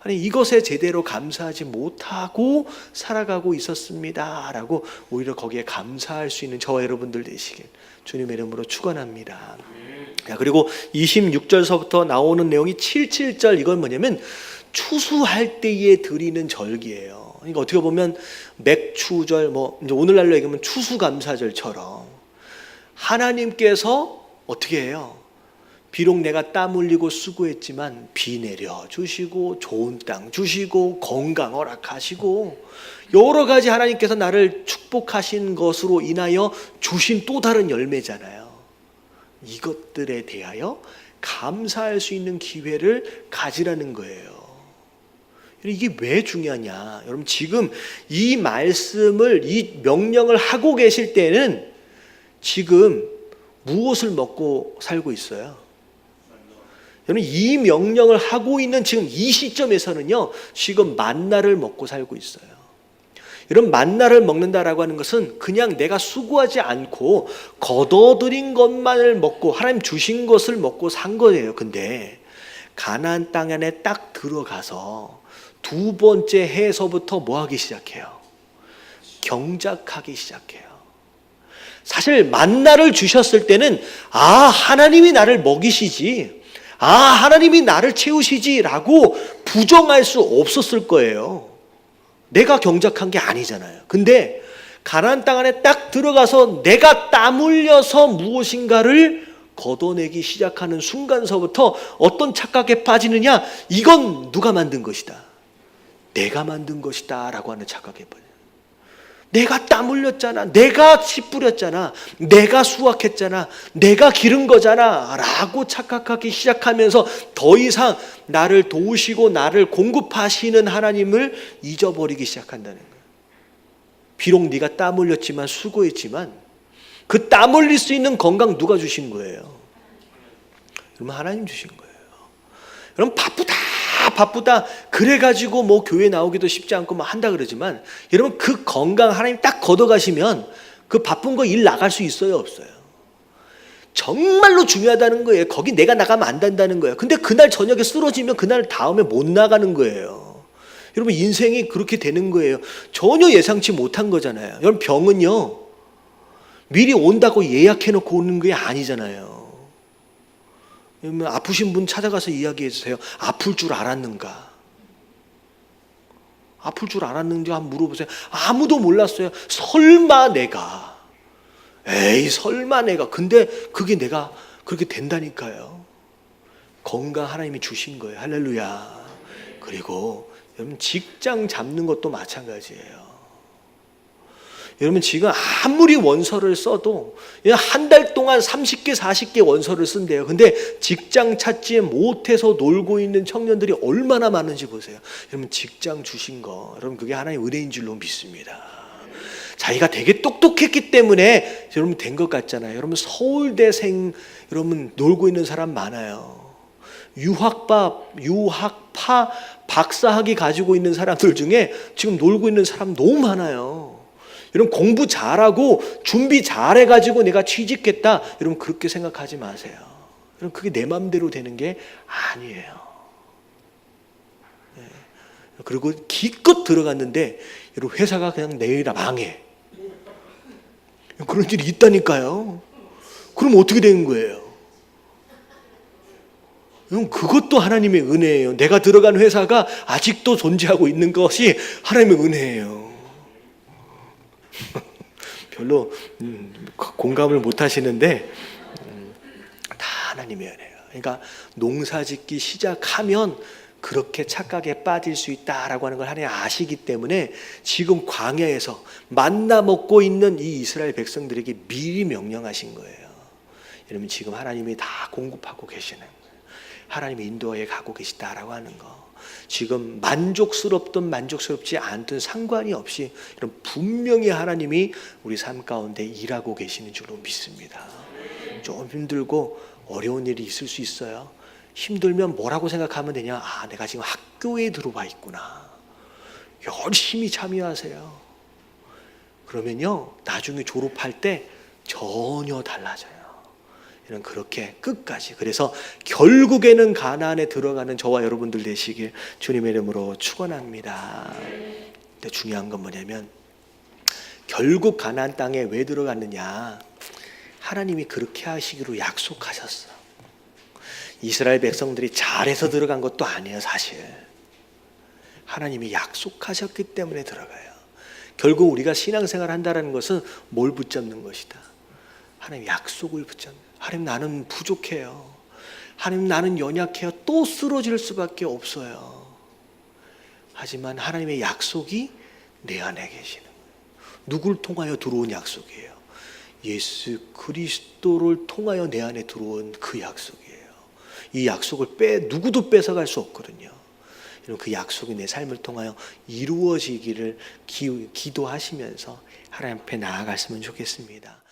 Speaker 1: 아니 이것에 제대로 감사하지 못하고 살아가고 있었습니다. 라고 오히려 거기에 감사할 수 있는 저와 여러분들 되시길 주님의 이름으로 축원합니다. 그리고 26절서부터 나오는 내용이 77절 이건 뭐냐면 추수할 때에 드리는 절기예요. 그러니까 어떻게 보면 맥추절 뭐 이제 오늘날로 얘기하면 추수감사절처럼 하나님께서 어떻게 해요? 비록 내가 땀 흘리고 수고했지만 비 내려 주시고 좋은 땅 주시고 건강 허락하시고 여러 가지 하나님께서 나를 축복하신 것으로 인하여 주신 또 다른 열매잖아요. 이것들에 대하여 감사할 수 있는 기회를 가지라는 거예요. 이게 왜 중요하냐? 여러분 지금 이 말씀을, 이 명령을 하고 계실 때는 지금 무엇을 먹고 살고 있어요? 여러분 이 명령을 하고 있는 지금 이 시점에서는요, 지금 만나를 먹고 살고 있어요. 여러분 만나를 먹는다라고 하는 것은 그냥 내가 수고하지 않고 거둬들인 것만을 먹고 하나님 주신 것을 먹고 산 거예요. 근데 가나안 땅 안에 딱 들어가서 두 번째 해에서부터 뭐 하기 시작해요? 경작하기 시작해요. 사실 만나를 주셨을 때는 하나님이 나를 먹이시지, 하나님이 나를 채우시지라고 부정할 수 없었을 거예요. 내가 경작한 게 아니잖아요. 근데 가나안 땅 안에 딱 들어가서 내가 땀 흘려서 무엇인가를 걷어내기 시작하는 순간서부터 어떤 착각에 빠지느냐? 이건 누가 만든 것이다, 내가 만든 것이다 라고 하는 착각에 빠져요. 내가 땀 흘렸잖아, 내가 씨 뿌렸잖아, 내가 수확했잖아, 내가 기른 거잖아 라고 착각하기 시작하면서 더 이상 나를 도우시고 나를 공급하시는 하나님을 잊어버리기 시작한다는 거예요. 비록 네가 땀 흘렸지만, 수고했지만 그 땀 흘릴 수 있는 건강 누가 주신 거예요? 여러분 하나님 주신 거예요. 여러분 바쁘다 그래가지고 뭐 교회 나오기도 쉽지 않고 뭐 한다 그러지만, 여러분 그 건강 하나님 딱 걷어가시면 그 바쁜 거 일 나갈 수 있어요, 없어요? 정말로 중요하다는 거예요. 거기 내가 나가면 안 된다는 거예요. 근데 그날 저녁에 쓰러지면 그날 다음에 못 나가는 거예요. 여러분 인생이 그렇게 되는 거예요. 전혀 예상치 못한 거잖아요. 여러분 병은요, 미리 온다고 예약해놓고 오는 게 아니잖아요. 아프신 분 찾아가서 이야기해 주세요. 아플 줄 알았는가? 아플 줄 알았는지 한번 물어보세요. 아무도 몰랐어요. 설마 내가. 에이 설마 내가. 근데 그게 내가 그렇게 된다니까요. 건강 하나님이 주신 거예요. 할렐루야. 그리고 여러분 직장 잡는 것도 마찬가지예요. 여러분 지금 아무리 원서를 써도 한 달 동안 30개 40개 원서를 쓴대요. 근데 직장 찾지 못해서 놀고 있는 청년들이 얼마나 많은지 보세요. 여러분 직장 주신 거, 여러분 그게 하나님의 은혜인 줄로 믿습니다. 자기가 되게 똑똑했기 때문에 여러분 된 것 같잖아요. 여러분 서울대생 여러분 놀고 있는 사람 많아요. 유학파 박사학위 가지고 있는 사람들 중에 지금 놀고 있는 사람 너무 많아요. 여러분 공부 잘하고 준비 잘해가지고 내가 취직했다, 여러분 그렇게 생각하지 마세요. 여러분 그게 내 마음대로 되는 게 아니에요. 그리고 기껏 들어갔는데 여러분 회사가 그냥 내일이라 망해, 그런 일이 있다니까요. 그럼 어떻게 되는 거예요? 여러분 그것도 하나님의 은혜예요. 내가 들어간 회사가 아직도 존재하고 있는 것이 하나님의 은혜예요. 별로 공감을 못 하시는데 다 하나님의 은혜예요. 그러니까 농사 짓기 시작하면 그렇게 착각에 빠질 수 있다라고 하는 걸 하나님 아시기 때문에 지금 광야에서 만나 먹고 있는 이 이스라엘 백성들에게 미리 명령하신 거예요. 여러분 지금 하나님이 다 공급하고 계시는 거예요. 하나님의 인도하에 가고 계시다라고 하는 거. 지금 만족스럽든 만족스럽지 않든 상관이 없이 이런 분명히 하나님이 우리 삶 가운데 일하고 계시는 줄로 믿습니다. 좀 힘들고 어려운 일이 있을 수 있어요. 힘들면 뭐라고 생각하면 되냐? 내가 지금 학교에 들어와 있구나. 열심히 참여하세요. 그러면요 나중에 졸업할 때 전혀 달라져요. 이런 그렇게 끝까지. 그래서 결국에는 가나안에 들어가는 저와 여러분들 되시길 주님의 이름으로 축원합니다. 근데 중요한 건 뭐냐면 결국 가나안 땅에 왜 들어갔느냐? 하나님이 그렇게 하시기로 약속하셨어. 이스라엘 백성들이 잘해서 들어간 것도 아니에요. 사실 하나님이 약속하셨기 때문에 들어가요. 결국 우리가 신앙생활 한다는 것은 뭘 붙잡는 것이다? 하나님 약속을 붙잡는. 하나님 나는 부족해요. 하나님 나는 연약해요. 또 쓰러질 수밖에 없어요. 하지만 하나님의 약속이 내 안에 계시는 거예요. 누굴 통하여 들어온 약속이에요? 예수 그리스도를 통하여 내 안에 들어온 그 약속이에요. 이 약속을 누구도 뺏어갈 수 없거든요. 여러분 그 약속이 내 삶을 통하여 이루어지기를 기도하시면서 하나님 앞에 나아갔으면 좋겠습니다.